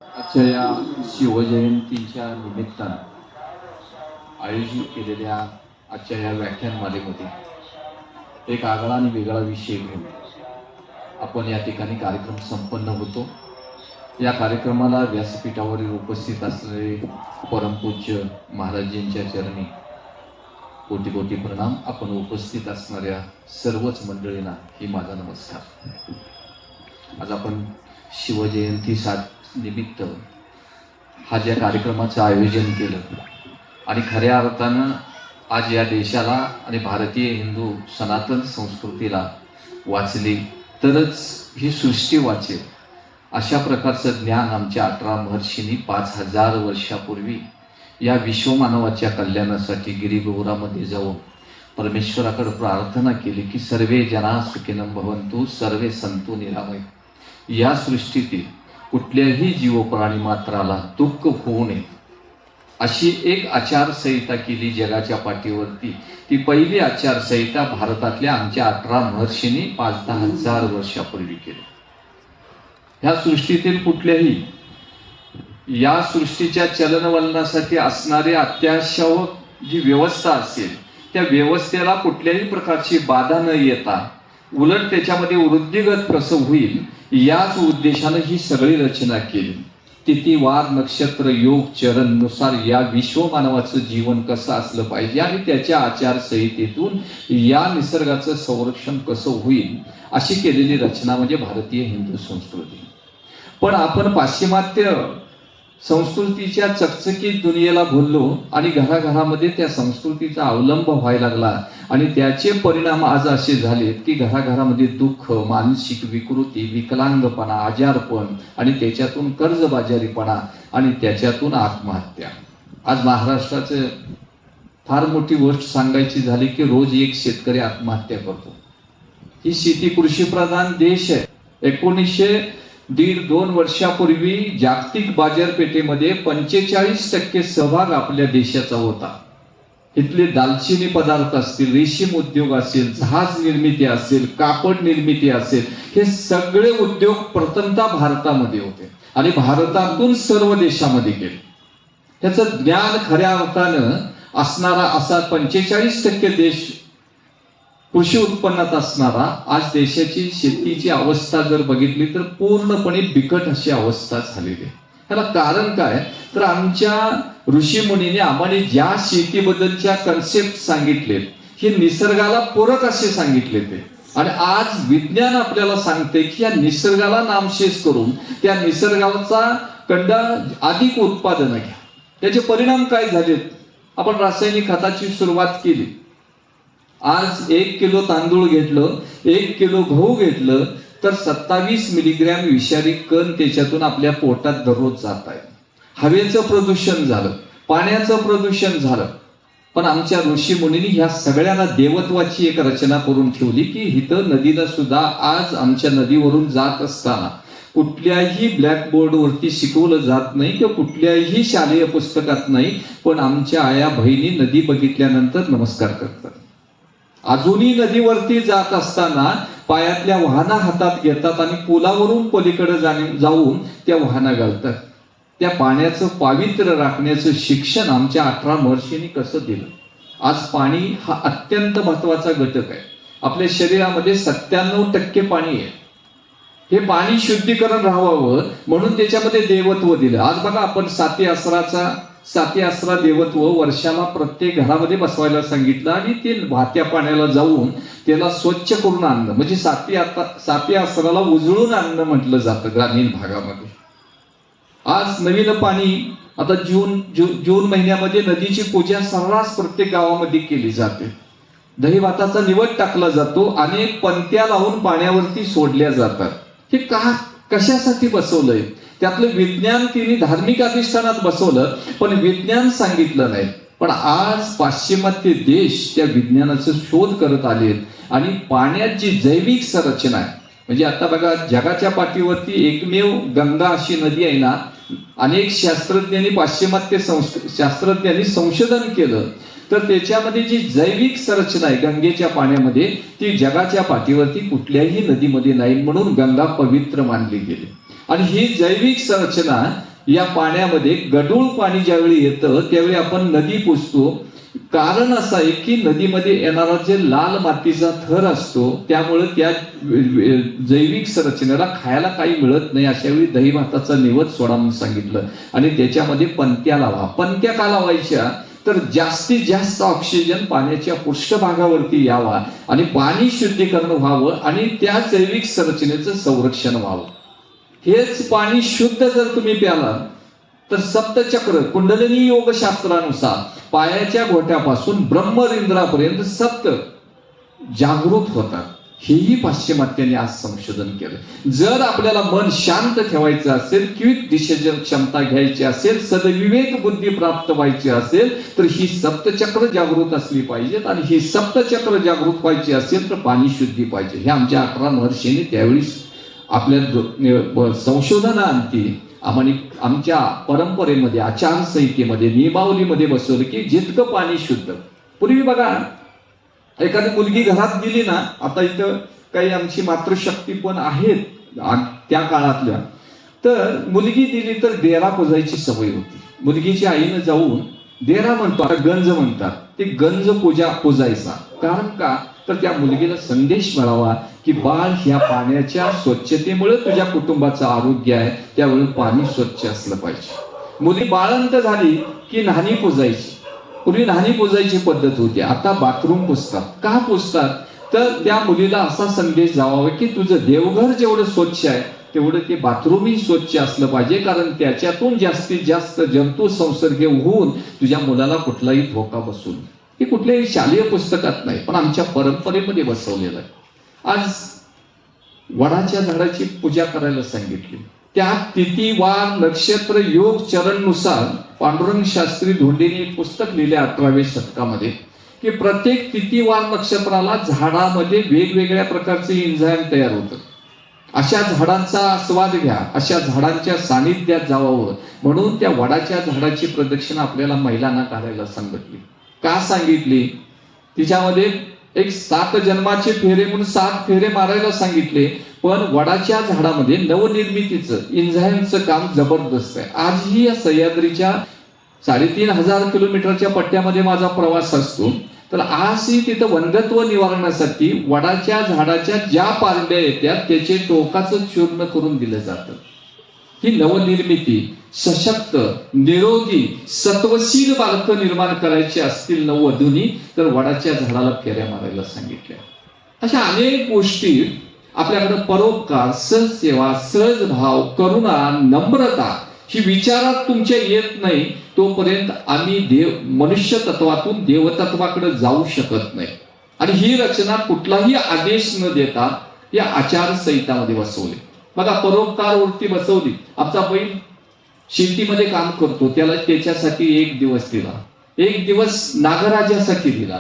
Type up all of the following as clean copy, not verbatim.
आजच्या या शिवजयंतीच्या निमित्तानं आयोजित केलेल्या आजच्या या व्याख्यानमालेमध्ये एक आगळा आणि वेगळा विषय घेऊन आपण या ठिकाणी कार्यक्रम संपन्न होतो. या कार्यक्रमाला व्यासपीठावरील उपस्थित असलेले परमपूज्य महाराजांच्या चरणी कोटी कोटी प्रणाम. आपण उपस्थित असणाऱ्या सर्वच मंडळींना ही माझा नमस्कार. आज आपण शिवजयंती निमित्त हा ज्या कार्यक्रमाचं आयोजन केलं आणि खऱ्या अर्थानं आज या देशाला आणि भारतीय हिंदू सनातन संस्कृतीला वाचली तरच ही सृष्टी वाचेल अशा प्रकारचं ज्ञान आमच्या 18 महर्षींनी 5000 वर्षापूर्वी या विश्वमानवाच्या कल्याणासाठी गिरिगोरामध्ये जाऊन परमेश्वराकडे प्रार्थना केली की सर्वे जना सुखिनं भवन्तु सर्वे सन्तु निरामय. या सृष्टीतील कुठल्याही जीव प्राणी मात्राला दुःख होऊ नये अशी एक आचारसंहिता केली जगाच्या पाठीवरती. ती पहिली आचारसंहिता भारतातल्या आमच्या 18 महर्षींनी 5000 वर्षापूर्वी केली. ह्या सृष्टीतील कुठल्याही या सृष्टीच्या चलनवलनासाठी असणारी अत्यावश्यक जी व्यवस्था असेल त्या व्यवस्थेला कुठल्याही प्रकारची बाधा न येता उलट त्याच्यामध्ये वृद्धिगत कसं होईल याच उद्देशानं ही सगळी रचना केली. तिथी वार नक्षत्र योग चरण नुसार या विश्वमानवाचं जीवन कसं असलं पाहिजे आणि त्याच्या आचारसंहितेतून या निसर्गाचं संरक्षण कसं होईल अशी केलेली रचना म्हणजे भारतीय हिंदू संस्कृती. पण आपण पाश्चिमात्य संस्कृतीच्या चकचकीत दुनियेला भुललो आणि घराघरामध्ये त्या संस्कृतीचा अवलंब व्हायला लागला आणि त्याचे परिणाम आज असे झालेत की घराघरामध्ये दुःख, मानसिक विकृती, विकलांगपणा, आजारपण आणि त्याच्यातून कर्जबाजारीपणा आणि त्याच्यातून आत्महत्या. आज महाराष्ट्राचं फार मोठी गोष्ट सांगायची झाली की रोज एक शेतकरी आत्महत्या करतो. ही शेती कृषीप्रधान देश आहे. 1,500-2 वर्षापूर्वी जागतिक बाजारपेठेमध्ये 45% सहभाग आपल्या देशाचा होता. इथले दालचिनी पदार्थ असतील, रेशीम उद्योग असेल, जहाज निर्मिती असेल, कापड निर्मिती असेल, हे सगळे उद्योग प्रथमतः भारतामध्ये होते आणि भारतातून सर्व देशामध्ये गेले. त्याचं ज्ञान खऱ्या अर्थानं असणारा असा 45% देश कृषी उत्पन्नात असणारा आज देशाची शेतीची अवस्था जर बघितली तर पूर्णपणे बिकट अशी अवस्था झालेली आहे. त्याला कारण काय तर आमच्या ऋषीमुनीने आम्हाला ज्या शेतीबद्दलच्या कन्सेप्ट सांगितले हे निसर्गाला पूरक असे सांगितले ते आणि आज विज्ञान आपल्याला सांगते की या निसर्गाला नामशेष करून त्या निसर्गाचा कंडा अधिक उत्पादन घ्या. त्याचे परिणाम काय झालेत? आपण रासायनिक खताची सुरुवात केली. आज 1 किलो तांदूळ घेतलं, 1 किलो गहू घेतलं तर 27 मिलीग्रॅम विषारी कण त्याच्यातून आपल्या पोटात दररोज जात आहे. हवेचं प्रदूषण झालं, पाण्याचं प्रदूषण झालं. पण आमच्या ऋषी मुनींनी ह्या सगळ्यांना देवत्वाची एक रचना करून ठेवली की इथं नदीनं सुद्धा आज आमच्या नदीवरून जात असताना कुठल्याही ब्लॅकबोर्डवरती शिकवलं जात नाही किंवा कुठल्याही शालेय पुस्तकात नाही, पण आमच्या आया बहिणी नदी बघितल्यानंतर नमस्कार करतात. अजूनही नदीवरती जात असताना पायातल्या वाहना हातात घेतात आणि पुलावरून पलीकडे जाऊन त्या वाहना घालतात. त्या पाण्याचं पावित्र्य राखण्याचं शिक्षण आमच्या 18 महर्षींनी कसं दिलं. आज पाणी हा अत्यंत महत्वाचा घटक आहे. आपल्या शरीरामध्ये 97% पाणी आहे. हे पाणी शुद्धीकरण राहावं म्हणून त्याच्यामध्ये देवत्व दिलं. आज बघा आपण साती आसरा देवत्व वर्षाला प्रत्येक घरामध्ये बसवायला सांगितलं आणि ते वाहत्या पाण्याला जाऊन त्याला स्वच्छ करून आणणं म्हणजे साती आसराला उजळून आणणं म्हटलं जातं ग्रामीण भागामध्ये. आज नवीन पाणी आता जून महिन्यामध्ये नदीची पूजा सर्रास प्रत्येक गावामध्ये केली जाते. दही भाताचा निवड टाकला जातो, अनेक पंत्या लावून पाण्यावरती सोडल्या जातात. हे कशासाठी बसवलंय? त्यातलं विज्ञान तिने धार्मिक अधिष्ठानात बसवलं पण विज्ञान सांगितलं नाही. पण आज पाश्चिमात्य देश त्या विज्ञानाचा शोध करत आलेत आणि पाण्यात जी जैविक संरचना आहे म्हणजे आता बघा जगाच्या पाठीवरती एकमेव गंगा अशी नदी आहे ना. अनेक शास्त्रज्ञांनी पाश्चिमात्य शास्त्रज्ञांनी संशोधन केलं तर त्याच्यामध्ये जी जैविक संरचना आहे गंगेच्या पाण्यामध्ये ती जगाच्या पाठीवरती कुठल्याही नदीमध्ये नाही, म्हणून गंगा पवित्र मानली गेली. आणि ही जैविक संरचना या पाण्यामध्ये गढूळ पाणी ज्यावेळी येतं त्यावेळी आपण नदी पुसतो. कारण असं आहे की नदीमध्ये येणारा जे लाल मातीचा थर असतो त्यामुळे त्या जैविक संरचनेला खायला काही मिळत नाही. अशा वेळी दही भाताचा निवद सोडा म्हणून सांगितलं आणि त्याच्यामध्ये पणत्या लावा. पणत्या का लावायच्या तर जास्तीत जास्त ऑक्सिजन पाण्याच्या पृष्ठभागावरती यावा आणि पाणी शुद्धीकरण व्हावं आणि त्या जैविक संरचनेचं संरक्षण व्हावं. हेच पाणी शुद्ध जर तुम्ही प्याला तर सप्तचक्र कुंडलिनी योगशास्त्रानुसार पायाच्या घोट्यापासून ब्रह्मरिंद्रापर्यंत सप्त जागृत होतात. हेही पाश्चिमात्यांनी आज संशोधन केलं. जर आपल्याला मन शांत ठेवायचं असेल, क्विक डिसिजन क्षमता घ्यायची असेल, सदविवेक बुद्धी प्राप्त व्हायची असेल तर ही सप्तचक्र जागृत असली पाहिजेत आणि ही सप्तचक्र जागृत व्हायची असेल तर पाणी शुद्धी पाहिजे. हे आमच्या 11 महर्षींनी त्यावेळी आपल्या संशोधनाअंती आमच्या परंपरेमध्ये, आचारसंहितेमध्ये, नियमावलीमध्ये बसवलं की जितकं पाणी शुद्ध. पूर्वी बघा एखादी मुलगी घरात दिली ना, आता इथं काही आमची मातृशक्ती पण आहेत त्या काळातल्या, तर मुलगी दिली तर डेरा पुजायची सवय होती. मुलगीच्या आईनं जाऊन डेरा म्हणतो, आता गंज म्हणतात, ते गंज पुजायचा. कारण का तर त्या मुलगीला संदेश मिळावा की बाळ ह्या पाण्याच्या स्वच्छतेमुळे तुझ्या कुटुंबाचं आरोग्य आहे, त्यावेळी पाणी स्वच्छ असलं पाहिजे. मुली बाळंत झाली की न्हाणी पुजायची. पूर्वी न्हाणी पुजायची पद्धत होती, आता बाथरूम पुजतात. का पुजतात तर त्या मुलीला असा संदेश जावा की तुझं देवघर जेवढं स्वच्छ आहे तेवढं ते बाथरूमही स्वच्छ असलं पाहिजे, कारण त्याच्यातून जास्तीत जास्त जंतू संसर्ग होऊन तुझ्या मुलाला कुठलाही धोका बसू नये. हे कुठल्याही शालेय पुस्तकात नाही, पण आमच्या परंपरेमध्ये बसवलेलं आहे. आज वडाच्या झाडाची पूजा करायला सांगितली. त्या तिथी वार नक्षत्र योग चरणनुसार पांडुरंग शास्त्री धोंडेंनी एक पुस्तक लिहिले 18व्या शतकामध्ये की प्रत्येक तिथी वार नक्षत्राला झाडामध्ये वेगवेगळ्या प्रकारचे एन्झाईम तयार होतं. अशा झाडांचा आस्वाद घ्या, अशा झाडांच्या सानिध्यात जावावं म्हणून त्या वडाच्या झाडाची प्रदक्षिणा आपल्याला महिलांना करायला सांगितली. का सांगितली? तिच्यामध्ये एक 7 जन्माचे फेरे म्हणून 7 फेरे मारायला सांगितले. पण वडाच्या झाडामध्ये नवनिर्मितीचं एन्झाईमचं काम जबरदस्त आहे. आजही या सह्याद्रीच्या 3,500 किलोमीटरच्या पट्ट्यामध्ये माझा प्रवास असतो, तर आजही तिथं वंध्यत्व निवारणासाठी वडाच्या झाडाच्या ज्या पारड्या येतात त्याचे टोकाचं चूर्ण करून दिलं जातं. ही नवनिर्मिती, सशक्त, निरोगी, सत्वशील बालकं निर्माण करायची असतील नववधूंनी तर वडाच्या झाडाला फेऱ्या मारायला सांगितल्या. अशा अनेक गोष्टी आपल्याकडे परोपकार, सहसेवा, सहज भाव, करुणा, नम्रता ही विचारात तुमच्या येत नाही तोपर्यंत आम्ही मनुष्य तत्वातून देवतत्वाकडे जाऊ शकत नाही. आणि ही रचना कुठलाही आदेश न देता या आचारसंहितामध्ये बसवली. बघा, परोपकार वृत्ती बसवली. आमचा बैल शेतीमध्ये काम करतो, त्याला त्याच्यासाठी 1 दिवस दिला, 1 दिवस नागराजासाठी दिला.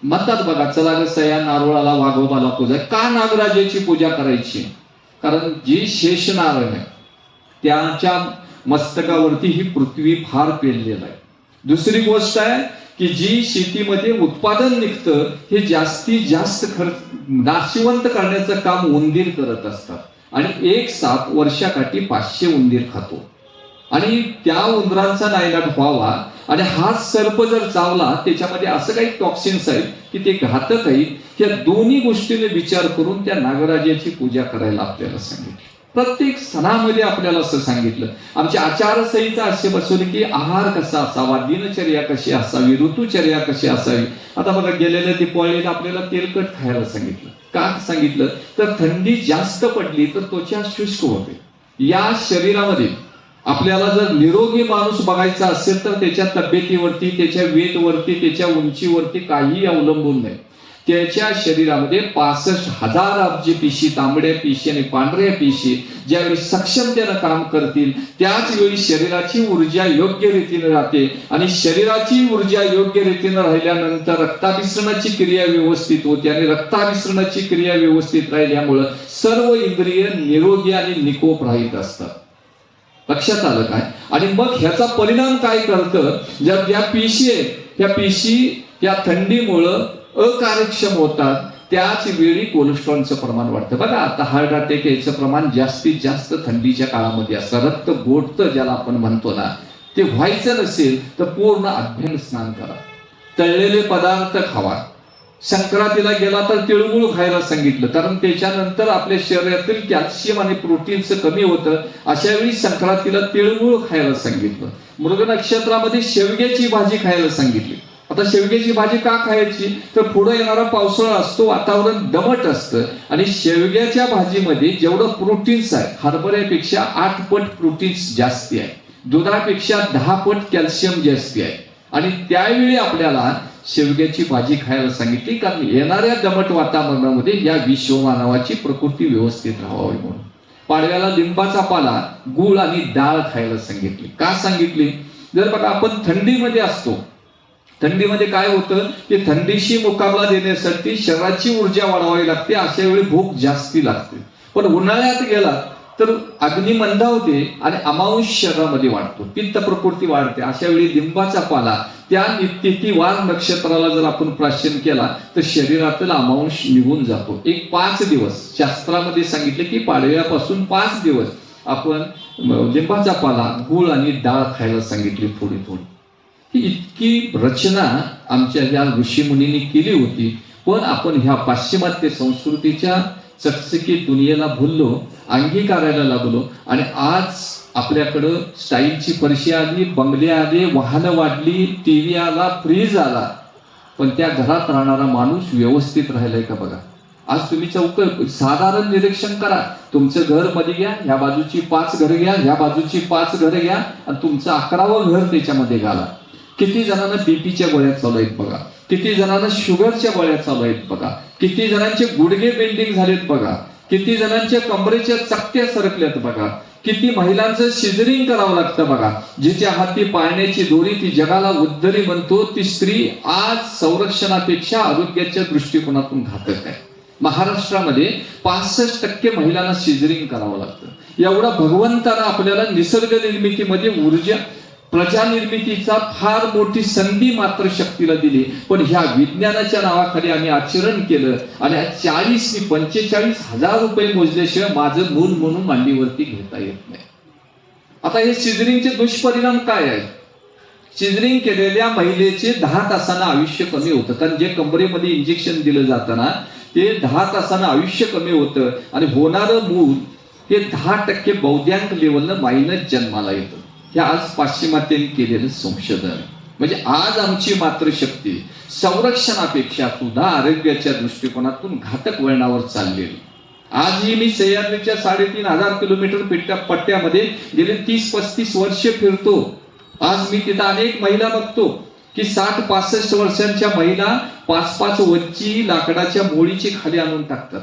म्हणतात बघा, चला ग सया नारोळाला वाघोबाला पूजा. का नागराजाची पूजा करायची? कारण जी शेषनारायण आहे त्याच्या मस्तकावरती ही पृथ्वी फार पेरलेला आहे. दुसरी गोष्ट आहे की जी शेतीमध्ये उत्पादन निघतं हे जास्तीत जास्त नाशिवंत करण्याचं काम उंदीर करत असतात आणि एक साप वर्षाकाठी 500 उंदीर खातो. आणि त्या उंदरांचा नायनाट व्हावा आणि हा सर्प जर चावला त्याच्यामध्ये असं काही टॉक्सिन्स आहेत की ते घातक आहेत. या दोन्ही गोष्टीने विचार करून त्या नागराजाची पूजा करायला आपल्याला सांगितलं. प्रत्येक सणामध्ये आपल्याला असं सांगितलं. आमची आचारसंहिता असे बसवली की आहार कसा असावा, दिनचर्या कशी असावी, ऋतुचर्या कशी असावी. आता बघा, गेलेल्या दिवाळीला आपल्याला तेलकट खायला सांगितलं. का सांगितलं तर थंडी जास्त पडली तर त्वचा शुष्क होते. या शरीरामध्ये आपल्याला जर निरोगी माणूस बघायचा असेल तर त्याच्या तब्येतीवरती, त्याच्या वेटवरती, त्याच्या उंचीवरती काही अवलंबून नाही. त्याच्या शरीरामध्ये 65,000 अब्ज पेशी, तांबड्या पेशी आणि पांढऱ्या पेशी ज्यावेळी सक्षमतेनं काम करतील त्याच वेळी शरीराची ऊर्जा योग्य रीतीने राहते आणि शरीराची ऊर्जा योग्य रीतीने राहिल्यानंतर रक्ताभिसरणाची क्रिया व्यवस्थित होते आणि रक्ताभिसरणाची क्रिया व्यवस्थित राहिल्यामुळं सर्व इंद्रिय निरोगी आणि निकोप राहीत असतात. लक्षात आलं काय? आणि मग ह्याचा परिणाम काय करतं? ज्या पेशी आहेत त्या पेशी या थंडीमुळं अकार्यक्षम होतात त्याच वेळी कोलेस्ट्रॉलचं प्रमाण वाढतं. बघा आता हार्ट अटॅक याचं प्रमाण जास्तीत जास्त थंडीच्या काळामध्ये असतं. रक्त गोठतं ज्याला आपण म्हणतो ना, ते व्हायचं नसेल तर पूर्ण अभ्यंग स्नान करा, तळलेले पदार्थ खावा. संक्रांतीला गेला तर तिळगुळ खायला सांगितलं, कारण त्याच्यानंतर आपल्या शरीरातील कॅल्शियम आणि प्रोटीनचं कमी होतं. अशा वेळी संक्रांतीला तिळगुळ खायला सांगितलं. मृग नक्षत्रामध्ये शेवग्याची भाजी खायला सांगितली. आता शेवग्याची भाजी का खायची, तर पुढे येणारा पावसाळा असतो, वातावरण दमट असतं आणि शेवग्याच्या भाजीमध्ये जेवढं प्रोटीन्स आहे हरभऱ्यापेक्षा 8 पट प्रोटीन्स जास्ती आहे, दुधापेक्षा 10 पट कॅल्शियम जास्ती आहे. आणि त्यावेळी आपल्याला शेवग्याची भाजी खायला सांगितली, कारण येणाऱ्या दमट वातावरणामध्ये या विश्वमानवाची प्रकृती व्यवस्थित राहावी म्हणून. पाडव्याला लिंबाचा पाला, गूळ आणि डाळ खायला सांगितली. का सांगितली, जर बघा आपण थंडीमध्ये असतो, थंडीमध्ये काय होतं की थंडीशी मुकाबला देण्यासाठी शरीराची ऊर्जा वाढवावी लागते. अशा वेळी भूक जास्ती लागते. पण उन्हाळ्यात गेला तर अग्नी मंदावते आणि अमांश शरीरामध्ये वाढतो, पित्त प्रकृती वाढते. अशा वेळी लिंबाचा पाला त्या तिथीवार नक्षत्राला जर आपण प्राशन केला तर शरीरातील अमांश निघून जातो. एक 5 दिवस शास्त्रामध्ये सांगितले की पाडव्यापासून 5 दिवस आपण लिंबाचा पाला, गूळ आणि डाळ खायला सांगितली थोडी थोडी. ही इतकी रचना आमच्या ह्या ऋषीमुनींनी केली होती. पण आपण ह्या पाश्चिमात्य संस्कृतीच्या चकचकीत दुनियेला भुललो, अंगीकारायला लागलो आणि आज आपल्याकडं स्टाईलची फरशी आली, बंगले आले, वाहनं वाढली, टीव्ही आला, फ्रीज आला, पण त्या घरात राहणारा माणूस व्यवस्थित राहिलाय का बघा. आज तुम्ही साधारण निरीक्षण करा. तुमचं घर मध्ये घ्या, ह्या बाजूची 5 घरं घ्या, ह्या बाजूची 5 घरं घ्या आणि तुमचं 11वं घर त्याच्यामध्ये घाला. किती जणांना बीपीच्या गोळ्या चालू आहेत बघा, किती जणांना शुगरच्या गोळ्या चालू आहेत बघा, किती जणांचे गुडघे बेंडिंग झालेत बघा, किती जणांच्या कमरेच्या चकत्या सरकल्यात बघा, किती महिलांचं सिझरिंग करावं लागतं बघा. जिच्या हाती पाळण्याची दोरी ती जगाला उद्धरी म्हणतो, ती स्त्री आज संरक्षणापेक्षा आरोग्याच्या दृष्टिकोनातून घातक आहे. महाराष्ट्रामध्ये 65% महिलांना सिझरिंग करावं लागतं. एवढा भगवंतानं आपल्याला निसर्ग निर्मितीमध्ये ऊर्जा, प्रजानिर्मितीचा फार मोठी संधी मात्र शक्तीला दिली. पण ह्या विज्ञानाच्या नावाखाली आम्ही आचरण केलं आणि 45,000 रुपये मोजल्याशिवाय माझं मूल म्हणून मांडीवरती घेता येत नाही. आता हे सिझरिंगचे दुष्परिणाम काय आहेत? सिझरिंग केलेल्या महिलेचे 10 तासांना आयुष्य कमी होतं, कारण जे कमरेमध्ये इंजेक्शन दिलं जातं ना ते 10 तासांना आयुष्य कमी होतं आणि होणारं मूल हे 10% बौद्ध्यांक लेवलनं मायनस जन्माला येतं. हे आज पाश्चिमात्यांनी केलेलं संशोधन. म्हणजे आज आमची मात्र शक्ती संरक्षणापेक्षा सुद्धा आरोग्याच्या दृष्टिकोनातून घातक वळणावर चाललेली. आजही मी सह्याद्रीच्या 3,500 किलोमीटर पट्ट्यामध्ये गेले 30-35 वर्ष फिरतो. आज मी तिथं अनेक महिला बघतो की 60-65 वर्षांच्या महिला 5-5 वच्ची लाकडाच्या मोळीची खाली आणून टाकतात.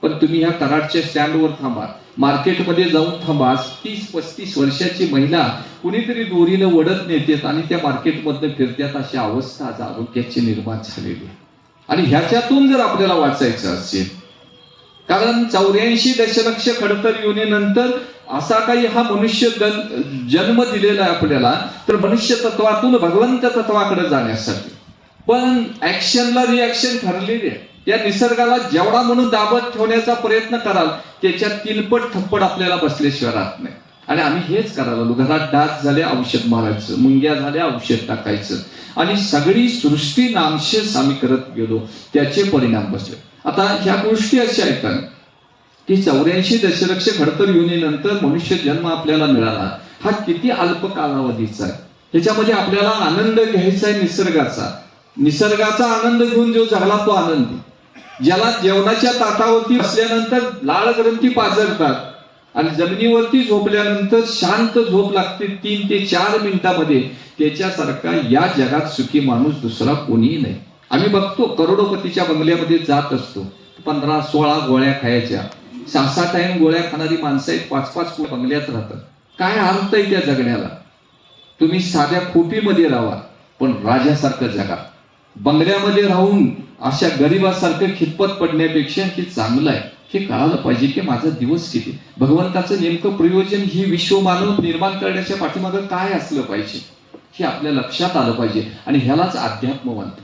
पण तुम्ही ह्या कराडच्या स्टँडवर थांबा, मार्केटमध्ये जाऊन थांबा, 30-35 वर्षाची महिला कुणीतरी दोरीनं वडत नेतात आणि त्या मार्केटमधनं फिरतात. अशी अवस्था आज आरोग्याची निर्माण झालेली. आणि ह्याच्यातून जर आपल्याला वाचायचं असेल, कारण 84 दशलक्ष खडतर योनीनंतर असा काही हा मनुष्य जन्म दिलेला आहे आपल्याला, तर मनुष्य तत्वातून भगवंत तत्वाकडे जाण्यासाठी. पण ऍक्शनला रिॲक्शन ठरलेली आहे. या निसर्गाला जेवढा म्हणून दाबत ठेवण्याचा प्रयत्न कराल त्याच्यात 3 पट थप्पड आपल्याला बसल्याशिवाय राहत नाही. आणि आम्ही हेच करायला लागलो. घरात डास झाले औषध मारायचं, मुंग्या झाल्या औषध टाकायचं आणि सगळी सृष्टी नामशेष आम्ही करत गेलो. त्याचे परिणाम बसले. आता ह्या गोष्टी अशा आहेत की 84 दशलक्ष खडतर योनीनंतर मनुष्य जन्म आपल्याला मिळाला. हा किती अल्प कालावधीचा आहे. ह्याच्यामध्ये आपल्याला आनंद घ्यायचा आहे निसर्गाचा. निसर्गाचा आनंद घेऊन जो जगला तो आनंदी, ज्याला जेवणाच्या ताटावरती बसल्यानंतर लाळ ग्रंथी पाजरतात आणि जमिनीवरती झोपल्यानंतर शांत झोप लागते 3 ते 4 मिनिटांमध्ये, त्याच्यासारखा या जगात सुखी माणूस दुसरा कोणीही नाही. आम्ही बघतो करोडोपतीच्या बंगल्यामध्ये जात असतो, 15-16 गोळ्या खायच्या, 6-6 टाइम गोळ्या खाणारी माणसं आहेत, 5-5 बंगल्यात राहतात. काय अर्थ आहे त्या जगण्याला? तुम्ही साध्या खोपीमध्ये राहा पण राजासारखं जगा. बंगल्यामध्ये राहून अशा गरीबासारखं खितपत पडण्यापेक्षा हे चांगलं आहे. हे कळालं पाहिजे की माझा दिवस किती, भगवंताचं नेमकं प्रयोजन ही विश्वमानव निर्माण करण्याच्या पाठीमागं काय असलं पाहिजे हे आपल्या लक्षात आलं पाहिजे. आणि ह्यालाच अध्यात्म म्हणतो.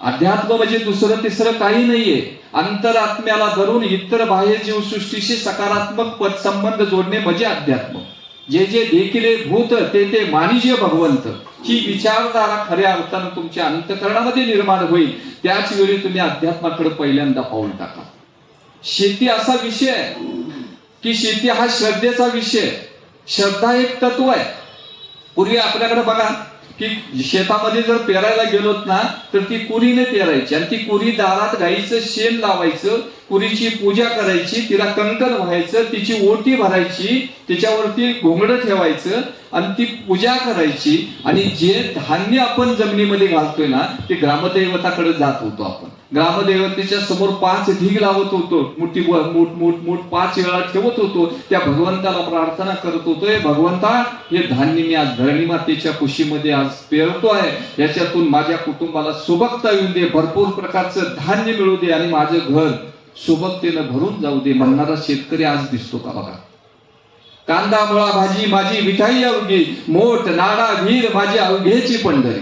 अध्यात्म म्हणजे दुसरं तिसरं काही नाहीये. अंतरात्म्याला धरून इतर बाह्य जीवसृष्टीशी सकारात्मक संबंध जोडणे म्हणजे अध्यात्म. जे जे देखिले भूत ते ते मानिजे भगवंत, ही विचारधारा खऱ्या अर्थानं तुमच्या अंतःकरणामध्ये निर्माण होईल. त्याच वेळी तुम्ही अध्यात्माकडे पहिल्यांदा पाऊल टाका. शेती असा विषय आहे की शेती हा श्रद्धेचा विषय. श्रद्धा एक तत्व आहे. पूर्वी आपल्याकडे बघा की शेतामध्ये जर पेरायला गेलोत ना तर ती कुरीने पेरायची आणि ती कुरी दारात गाईचं शेण लावायचं, कुरीची पूजा करायची, तिला कंकण व्हायचं, तिची ओटी भरायची, तिच्यावरती घोंगडं ठेवायचं आणि ती पूजा करायची. आणि जे धान्य आपण जमिनीमध्ये घालतोय ना ते ग्रामदैवताकडे जात होतो. आपण ग्रामदैवतेच्या समोर 5 ढीग लावत होतो, मुठी मूठ मूठ मूठ 5 वेळा ठेवत होतो. त्या भगवंताला प्रार्थना करत होतो, हे भगवंता, हे धान्य मी आज धरणी मातेच्या कुशीमध्ये आज पेरतोय, याच्यातून माझ्या कुटुंबाला सुबकता येऊ दे, भरपूर प्रकारचं धान्य मिळू दे आणि माझं घर सुबकतेनं भरून जाऊ दे म्हणणारा शेतकरी आज दिसतो का बघा. कांदा मुळा भाजी माझी विठाई अवघी, मोठ नाडा वीर माझी अवघेची पंढरी.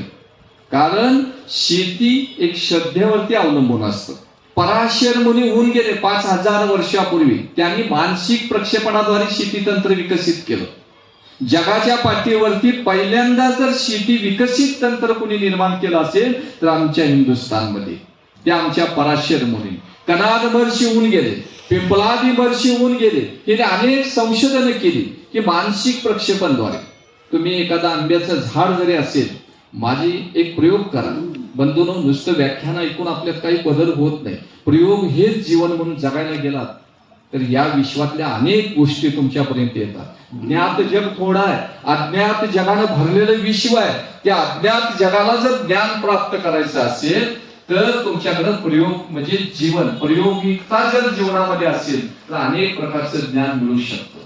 कारण शेती एक श्रद्धेवरती अवलंबून असतं. पराशर मुनी होऊन गेले 5000 वर्षापूर्वी. त्यांनी मानसिक प्रक्षेपणाद्वारे शेती तंत्र विकसित केलं. जगाच्या पाठीवरती पहिल्यांदा जर शेती विकसित तंत्र कोणी निर्माण केलं असेल तर आमच्या हिंदुस्थानमध्ये त्या आमच्या पराशर मुनी. कनाद महर्षी होऊन गेले, पिंपलादी महर्षी होऊन गेले. हे अनेक संशोधनं केली की मानसिक प्रक्षेपणद्वारे. तुम्ही एखादा आंब्याचं झाड जरी असेल, माझी एक प्रयोग करा बंधूंनो. नुसतं व्याख्यान ऐकून आपल्यात काही बदल होत नाही. प्रयोग हेच जीवन म्हणून जगायला गेलात तर या विश्वातल्या अनेक गोष्टी तुमच्यापर्यंत येतात. ज्ञात जग थोडं आहे, अज्ञात जगानं भरलेलं विश्व आहे. त्या अज्ञात जगाला जर ज्ञान प्राप्त करायचं असेल तर तुमच्याकडे प्रयोग म्हणजे जीवन, प्रयोगिकता जर जीवनामध्ये असेल तर अनेक प्रकारचं ज्ञान मिळू शकतं.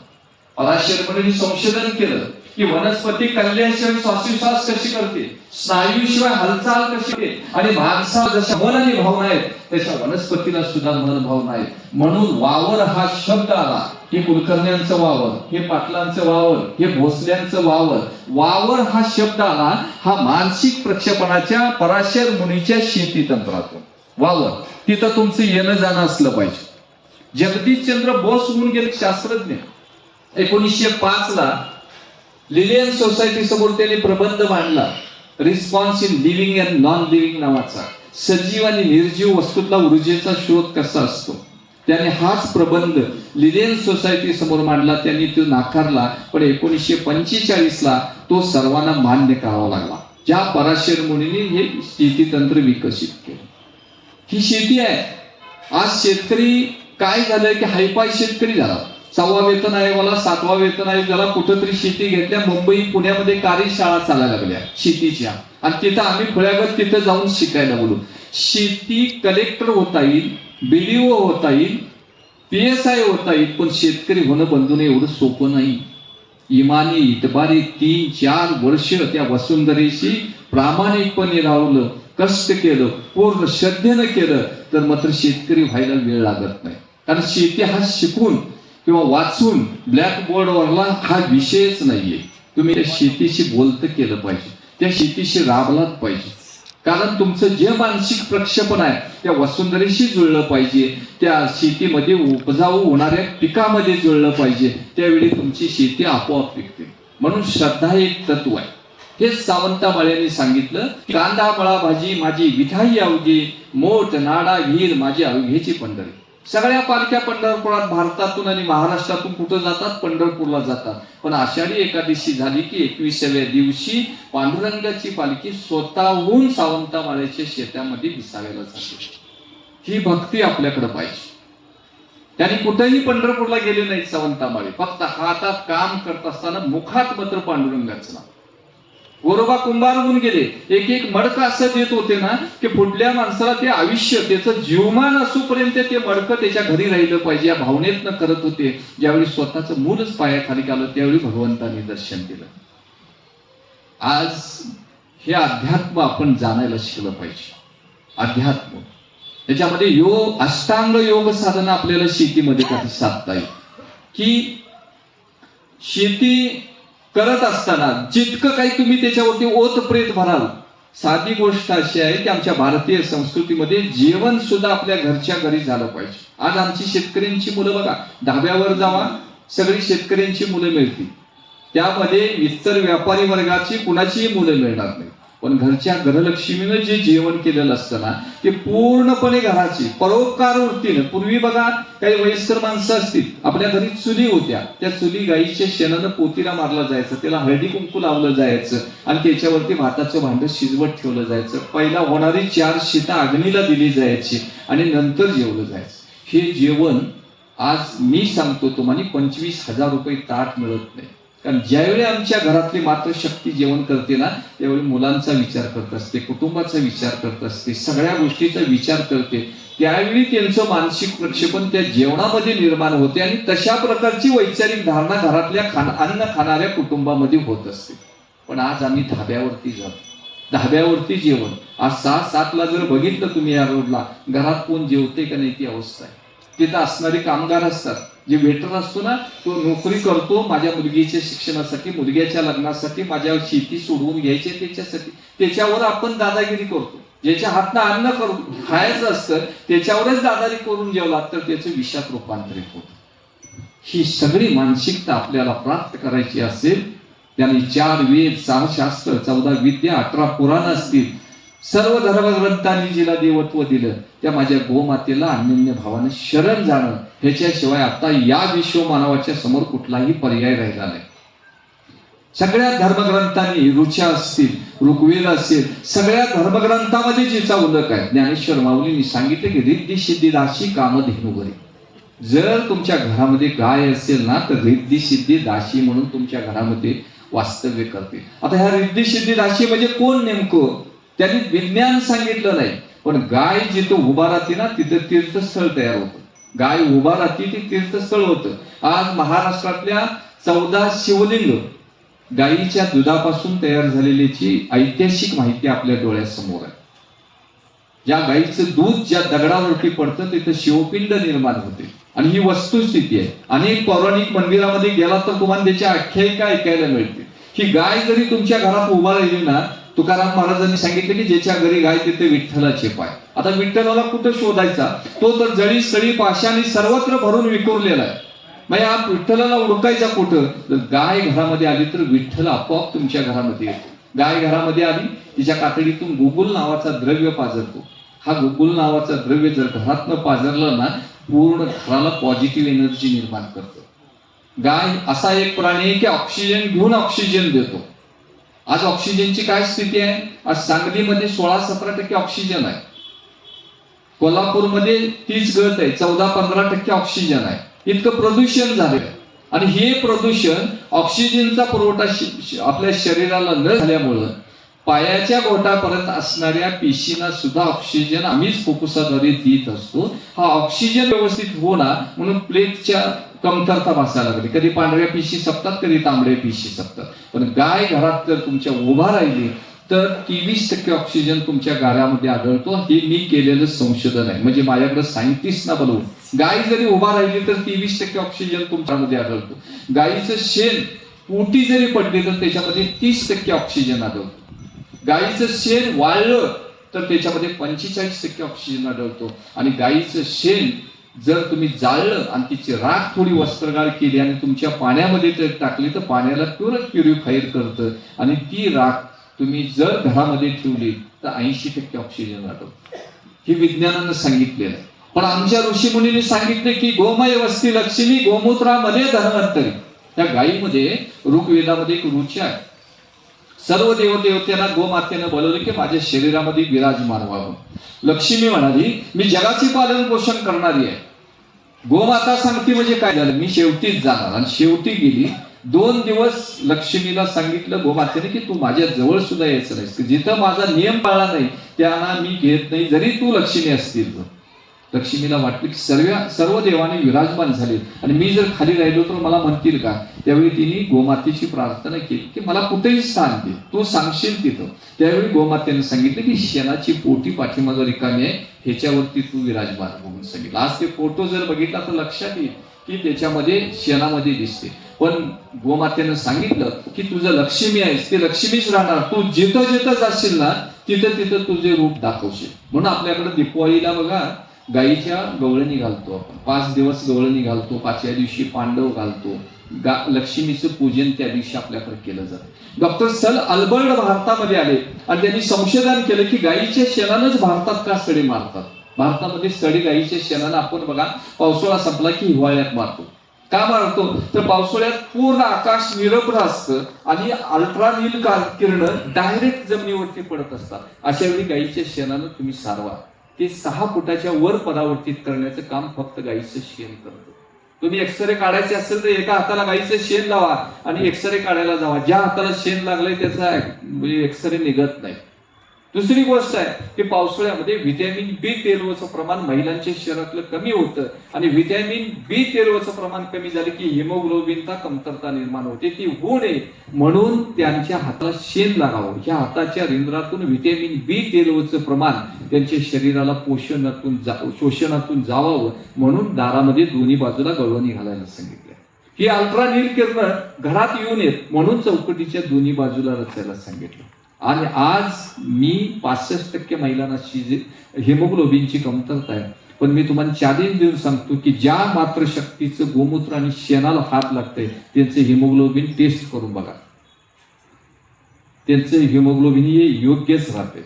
पराशरपणे संशोधन केलं की वनस्पती कल्याशिवाय श्वासोश्वास कशी करते, स्नायूशिवाय हालचाल कशी होते, आणि माणसाला जशा मन आणि भावना आहेत तशा वनस्पतीला सुद्धा मन भावना आहेत. म्हणून वावर हा शब्द आला. हे कुलकर्ण्यांचं वावर, हे पाटलांचं वावर, हे भोसल्यांचं वावर. वावर हा शब्द आला हा मानसिक प्रक्षेपणाच्या पराशर मुनीच्या शेती तंत्रातून. वावर तिथं तुमचं येणं जाणं असलं पाहिजे. जगदीशचंद्र बोस होऊन गेले शास्त्रज्ञ. 1905 ला लिलियन सोसायटी समोर त्यांनी प्रबंध मांडला, response in living and non living नावाचा. सजीव आणि निर्जीव वस्तूतला ऊर्जेचा शोध कसा असतो. त्याने हाच प्रबंध लिलियन सोसायटी समोर मांडला. त्यांनी तो नाकारला, पण 1945 ला तो सर्वांना मान्य करावा लागला. ज्या पराशर मुनींनी हे शेती तंत्र विकसित केलं. ही शेती आहे. आज शेतकरी काय झालंय की हायपाय शेतकरी झाला. 6वा वेतन आयोगाला, 7वा वेतन आयोगाला कुठंतरी शेती घेतल्या. मुंबई पुण्यामध्ये कार्यशाळा चालायला लागल्या शेतीच्या, आणि तिथं आम्ही खुळ्यागत तिथं जाऊन शिकायला बोलू. शेती कलेक्टर होता येईल, BDO होता येईल, PSI होता येईल, पण शेतकरी होणं बंधूने एवढं सोपं नाही. इमानी इतबारी 3-4 वर्ष त्या वसुंधरेशी प्रामाणिकपणे राहलं, कष्ट केलं, पूर्ण श्रद्धेनं केलं तर मात्र शेतकरी व्हायला वेळ लागत नाही. कारण शेती हा शिकून किंवा वाचून ब्लॅकबोर्डवरला हा विषयच नाहीये. तुम्ही त्या शेतीशी बोलतं केलं पाहिजे, त्या शेतीशी राबलाच पाहिजे. कारण तुमचं जे मानसिक प्रक्षेपण आहे त्या वसुंधरेशी जुळलं पाहिजे, त्या शेतीमध्ये उपजाऊ होणाऱ्या पिकामध्ये जुळलं पाहिजे. त्यावेळी तुमची शेती आपोआप पिकते. म्हणून श्रद्धा हे एक तत्व आहे. हे सावंतामाळ्यांनी सांगितलं. कांदा मळा भाजी माझी विठाई अवघी, मोठ नाडा वीर माझी अवघेची पंढरी. सगळ्या पालख्या पंढरपुरात भारतातून आणि महाराष्ट्रातून कुठं जातात, पंढरपूरला जातात. पण आषाढी एकादशी झाली की 21व्या दिवशी पांडुरंगाची पालखी स्वतःहून सावंतामाळ्याच्या शेतामध्ये विसाव्याला जाते. ही भक्ती आपल्याकडे पाहिजे. त्यांनी कुठेही पंढरपूरला गेले नाहीत सावंतामाळे. फक्त हातात काम करत असताना मुखात मात्र पांडुरंगाचं नाव. गोरोबा कुंभार होऊन गेले. एक एक मडकं असं देत होते ना की पुढल्या माणसाला ते आयुष्य, त्याचं जीवमान असूपर्यंत ते मडकं त्याच्या घरी राहिलं पाहिजे या भावनेतनं करत होते. ज्यावेळी स्वतःचं मूलच पायाखाली आलं त्यावेळी भगवंतांनी दर्शन दिलं. आज हे अध्यात्म आपण जाणायला शिकलं पाहिजे. अध्यात्म त्याच्यामध्ये योग, अष्टांग योग साधना आपल्याला शेतीमध्ये कधी साधता येईल की शेती करत असताना जितकं काही तुम्ही त्याच्यावरती ओत प्रेत भराल साधी गोष्ट अशी आहे की आमच्या भारतीय संस्कृतीमध्ये जेवण सुद्धा आपल्या घरच्या घरी झालं पाहिजे. आज आमची शेतकऱ्यांची मुलं बघा, धाब्यावर जावा, सगळी शेतकऱ्यांची मुलं मिळतील. त्यामध्ये इतर व्यापारी वर्गाची कुणाचीही मुलं मिळणार नाही. पण घरच्या घरलक्ष्मीनं जे जेवण केलेलं असतं ना, ते पूर्णपणे घराची परोपकार वृत्तीनं. पूर्वी बघा, काही वयस्कर माणसं असतील, आपल्या घरी चुली होत्या, त्या चुली गाईच्या शेणानं पोतीला मारलं जायचं, त्याला हळदी कुंकू लावलं जायचं आणि त्याच्यावरती भाताचं भांड शिजवत ठेवलं जायचं. पहिला होणारी 4 शीता अग्नीला दिली जायची आणि नंतर जेवलं जायचं. हे जेवण आज मी सांगतो तुम्हाला 25,000 रुपये ताट मिळत नाही. कारण ज्यावेळी आमच्या घरातली मातृशक्ती जेवण करते ना, त्यावेळी मुलांचा विचार करत असते, कुटुंबाचा विचार करत असते, सगळ्या गोष्टीचा विचार करते. त्यावेळी त्यांचं मानसिक प्रक्षेपण त्या जेवणामध्ये निर्माण होते आणि तशा प्रकारची वैचारिक धारणा घरातल्या अन्न खाणाऱ्या कुटुंबामध्ये होत असते. पण आज आम्ही धाब्यावरती जातो, धाब्यावरती जेवण. आज 6-7ला जर बघितलं तुम्ही या रोडला, घरात कोण जेवते का नाही ती अवस्था आहे. तिथं असणारे कामगार असतात, जे वेटर असतो ना, तो नोकरी करतो माझ्या मुलगीच्या शिक्षणासाठी, मुलग्याच्या लग्नासाठी, माझ्या शेती सोडवून घ्यायची त्याच्यासाठी. त्याच्यावर आपण दादागिरी करतो. ज्याच्या हातनं अन्न करून खायचं असतं त्याच्यावरच दादागिरी करून जेवला तर त्याचं विषात रूपांतरित होतं. ही सगळी मानसिकता आपल्याला प्राप्त करायची असेल, त्याने 4 वेद, 6 शास्त्र, 14 विद्या, 18 पुराण असतील, सर्व धर्मग्रंथांनी जिला देवत्व दिलं, त्या माझ्या गोमातेला अनन्य भावानं शरण जाणं, ह्याच्याशिवाय आता या विश्वमानवाच्या समोर कुठलाही पर्याय राहिला नाही. सगळ्या धर्मग्रंथांनी, ऋचा असतील, ऋग्वेद असेल, सगळ्या धर्मग्रंथामध्ये जिचा उल्लेख आहे. ज्ञानेश्वर माऊलींनी सांगितले की रिद्धी सिद्धी दाशी कामधेनु घरी. जर तुमच्या घरामध्ये गाय असेल ना, तर रिद्धी सिद्धी दाशी म्हणून तुमच्या घरामध्ये वास्तव्य करते. आता ह्या रिद्धी सिद्धी दाशी म्हणजे कोण नेमकं, त्यांनी विज्ञान सांगितलं नाही. पण गाय जिथं उभा राहते ना, तिथं तीर्थस्थळ तयार होतं. गाय उभा राहते ते तीर्थस्थळ होतं. आज महाराष्ट्रातल्या 14 शिवलिंग गायीच्या दुधापासून तयार झालेल्याची ऐतिहासिक माहिती आपल्या डोळ्यासमोर आहे. ज्या गायीचं दूध ज्या दगडावरती पडतं तिथं शिवपिंड निर्माण होते आणि ही वस्तुस्थिती आहे. अनेक पौराणिक मंदिरामध्ये गेला तर तुम्हाला त्याची आख्यायिका ऐकायला मिळते. ही गाय जरी तुमच्या घरात उभा राहिली ना, तुकाराम महाराजांनी सांगितले की ज्याच्या घरी गाय तिथे विठ्ठलाचे पाय. आता विठ्ठलाला कुठं शोधायचा, तो तर जळी सळी पाशाने सर्वत्र भरून विखुरलेला आहे. मग या विठ्ठलाला ओळखायचा कुठं, तर गाय घरामध्ये आली तर विठ्ठल आपोआप तुमच्या घरामध्ये येतो. गाय घरामध्ये आली, तिच्या कातडीतून गुगुल नावाचा द्रव्य पाजरतो. हा गुगुल नावाचा द्रव्य जर घरातनं पाजरलं ना, पूर्ण घराला पॉझिटिव्ह एनर्जी निर्माण करतं. गाय असा एक प्राणी आहे की ऑक्सिजन घेऊन ऑक्सिजन देतो. आज ऑक्सिजनची काय स्थिती आहे, आज सांगलीमध्ये 16-17% ऑक्सिजन आहे, कोल्हापूरमध्ये 30 गळत आहे, 14-15% ऑक्सिजन आहे. इतकं प्रदूषण झालं आणि हे प्रदूषण ऑक्सिजनचा पुरवठा आपल्या शरीराला न झाल्यामुळं पायाच्या बोटापर्यंत असणाऱ्या पेशींना सुद्धा ऑक्सिजन आम्हीच फुफ्फुसाद्वारे देत असतो. हा ऑक्सिजन व्यवस्थित होणार म्हणून प्लेटच्या कमतरता भासायला लागली. कधी पांढऱ्या पेशी सपतात, कधी तांबड्या पेशी सपतात. पण गाय घरात जर तुमच्या उभा राहिली तर 23% ऑक्सिजन तुमच्या गाऱ्यामध्ये आढळतो. हे मी केलेलं संशोधन आहे, म्हणजे माझ्याकडे सायंटिस्टना बोलवून. गाय जरी उभा राहिली तर 23% ऑक्सिजन तुमच्यामध्ये आढळतो. गायीचं शेण पोटी जरी पडले तर त्याच्यामध्ये 30% ऑक्सिजन आढळतो. गायीचं शेण वाळलं तर त्याच्यामध्ये 45% ऑक्सिजन आढळतो. आणि गायीचं शेण जर तुम्ही जाळलं आणि तिची राख थोडी वस्त्रगाळ केली आणि तुमच्या पाण्यामध्ये जर टाकली तर पाण्याला प्युरिफायर करतं आणि ती राख तुम्ही जर घरामध्ये ठेवली तर 80% ऑक्सिजन आढळतो. हे विज्ञानानं सांगितलेलं आहे. पण आमच्या ऋषीमुनींनी सांगितले की गोमय वस्ती लक्ष्मी गोमूत्रामध्ये धन्वंतरी. त्या गायीमध्ये ऋग्वेदामध्ये एक ऋचा आहे. सर्व देवदेवत्यांना गोमातेनं बोलवलं की माझ्या शरीरामध्ये विराजमान व्हावं. लक्ष्मी म्हणाली मी जगाची पालन पोषण करणारी आहे. गोमाता सांगते म्हणजे काय झालं, मी शेवटीच जाणार. आणि शेवटी गेली. 2 दिवस लक्ष्मीला सांगितलं गोमातेने की तू माझ्या जवळ सुद्धा यायचं नाहीस, जिथं माझा नियम पाळला नाही त्यांना मी घेत नाही, जरी तू लक्ष्मी असतील. लक्ष्मीला वाटलं की सर्व देवाने विराजमान झाले आणि मी जर खाली राहिलो तर मला म्हणतील का. त्यावेळी तिने गोमातेची प्रार्थना केली की मला कुठेही स्थान दे, तू सांगशील तिथं. त्यावेळी गोमातेने सांगितलं की शेणाची पोटी पाठीमागं रिकामी आहे, ह्याच्यावरती तू विराजमान म्हणून सांगितलं. आज ते फोटो जर बघितला तर लक्षात येईल की त्याच्यामध्ये शेणामध्ये दिसते. पण गोमातेनं सांगितलं की तुझं लक्ष्मी आहेस, ते लक्ष्मीच राहणार. तू जिथं जिथं जाशील ना तिथं तिथं तुझे रूप दाखवशील. म्हणून आपल्याकडे दिवाळीला बघा गाईच्या गवळणी घालतो आपण, 5 दिवस गवळणी घालतो, 5व्या दिवशी पांडव घालतो. लक्ष्मीचं पूजन त्या दिवशी आपल्याकडे केलं जातं. डॉक्टर सल अल्बर्ट भारतामध्ये आले आणि त्यांनी संशोधन केलं की गाईच्या शेणानंच भारतात का सडे मारतात. भारतामध्ये सडे गाईच्या शेणानं आपण बघा पावसाळा संपला की हिवाळ्यात मारतो. का मारतो तर पावसाळ्यात पूर्ण आकाश निरभ्र असतं आणि अल्ट्रा नील किरण डायरेक्ट जमिनीवरती पडत असतात. अशा वेळी गाईच्या शेणानं तुम्ही सारवा. ते 6 फुटाच्या वर परावर्तित करण्याचं काम फक्त गाईचं शेण करतं. तुम्ही एक्सरे काढायचे असेल तर एका हाताला गाईचं शेण लावा आणि एक्सरे काढायला जावा. ज्या हाताला शेण लागलंय त्याचा एक्सरे निघत नाही. दुसरी गोष्ट आहे की पावसाळ्यामध्ये व्हिटॅमिन B12चं प्रमाण महिलांच्या शरीरातलं कमी होतं आणि व्हिटॅमिन B12चं प्रमाण कमी झालं की हिमोग्लोबिनचा कमतरता निर्माण होते. ती होऊ नये म्हणून त्यांच्या हाताला शेण लागावं. ह्या हाताच्या रिंद्रातून व्हिटॅमिन B12चं प्रमाण त्यांच्या शरीराला शोषणातून जावावं म्हणून दारामध्ये दोन्ही बाजूला गवळणी घालायला सांगितलं. ही अल्ट्रा नील किरण घरात येऊ नयेत म्हणून चौकटीच्या दोन्ही बाजूला रचायला सांगितलं. आणि आज मी 65% महिलांना हिमोग्लोबिनची कमतरता आहे. पण मी तुम्हाला चॅलेंज देऊन सांगतो की ज्या मात्र शक्तीचं गोमूत्र आणि शेणाला हात लागतंय त्यांचे हिमोग्लोबिन टेस्ट करून बघा. त्यांचे हिमोग्लोबिन हे योग्यच राहते.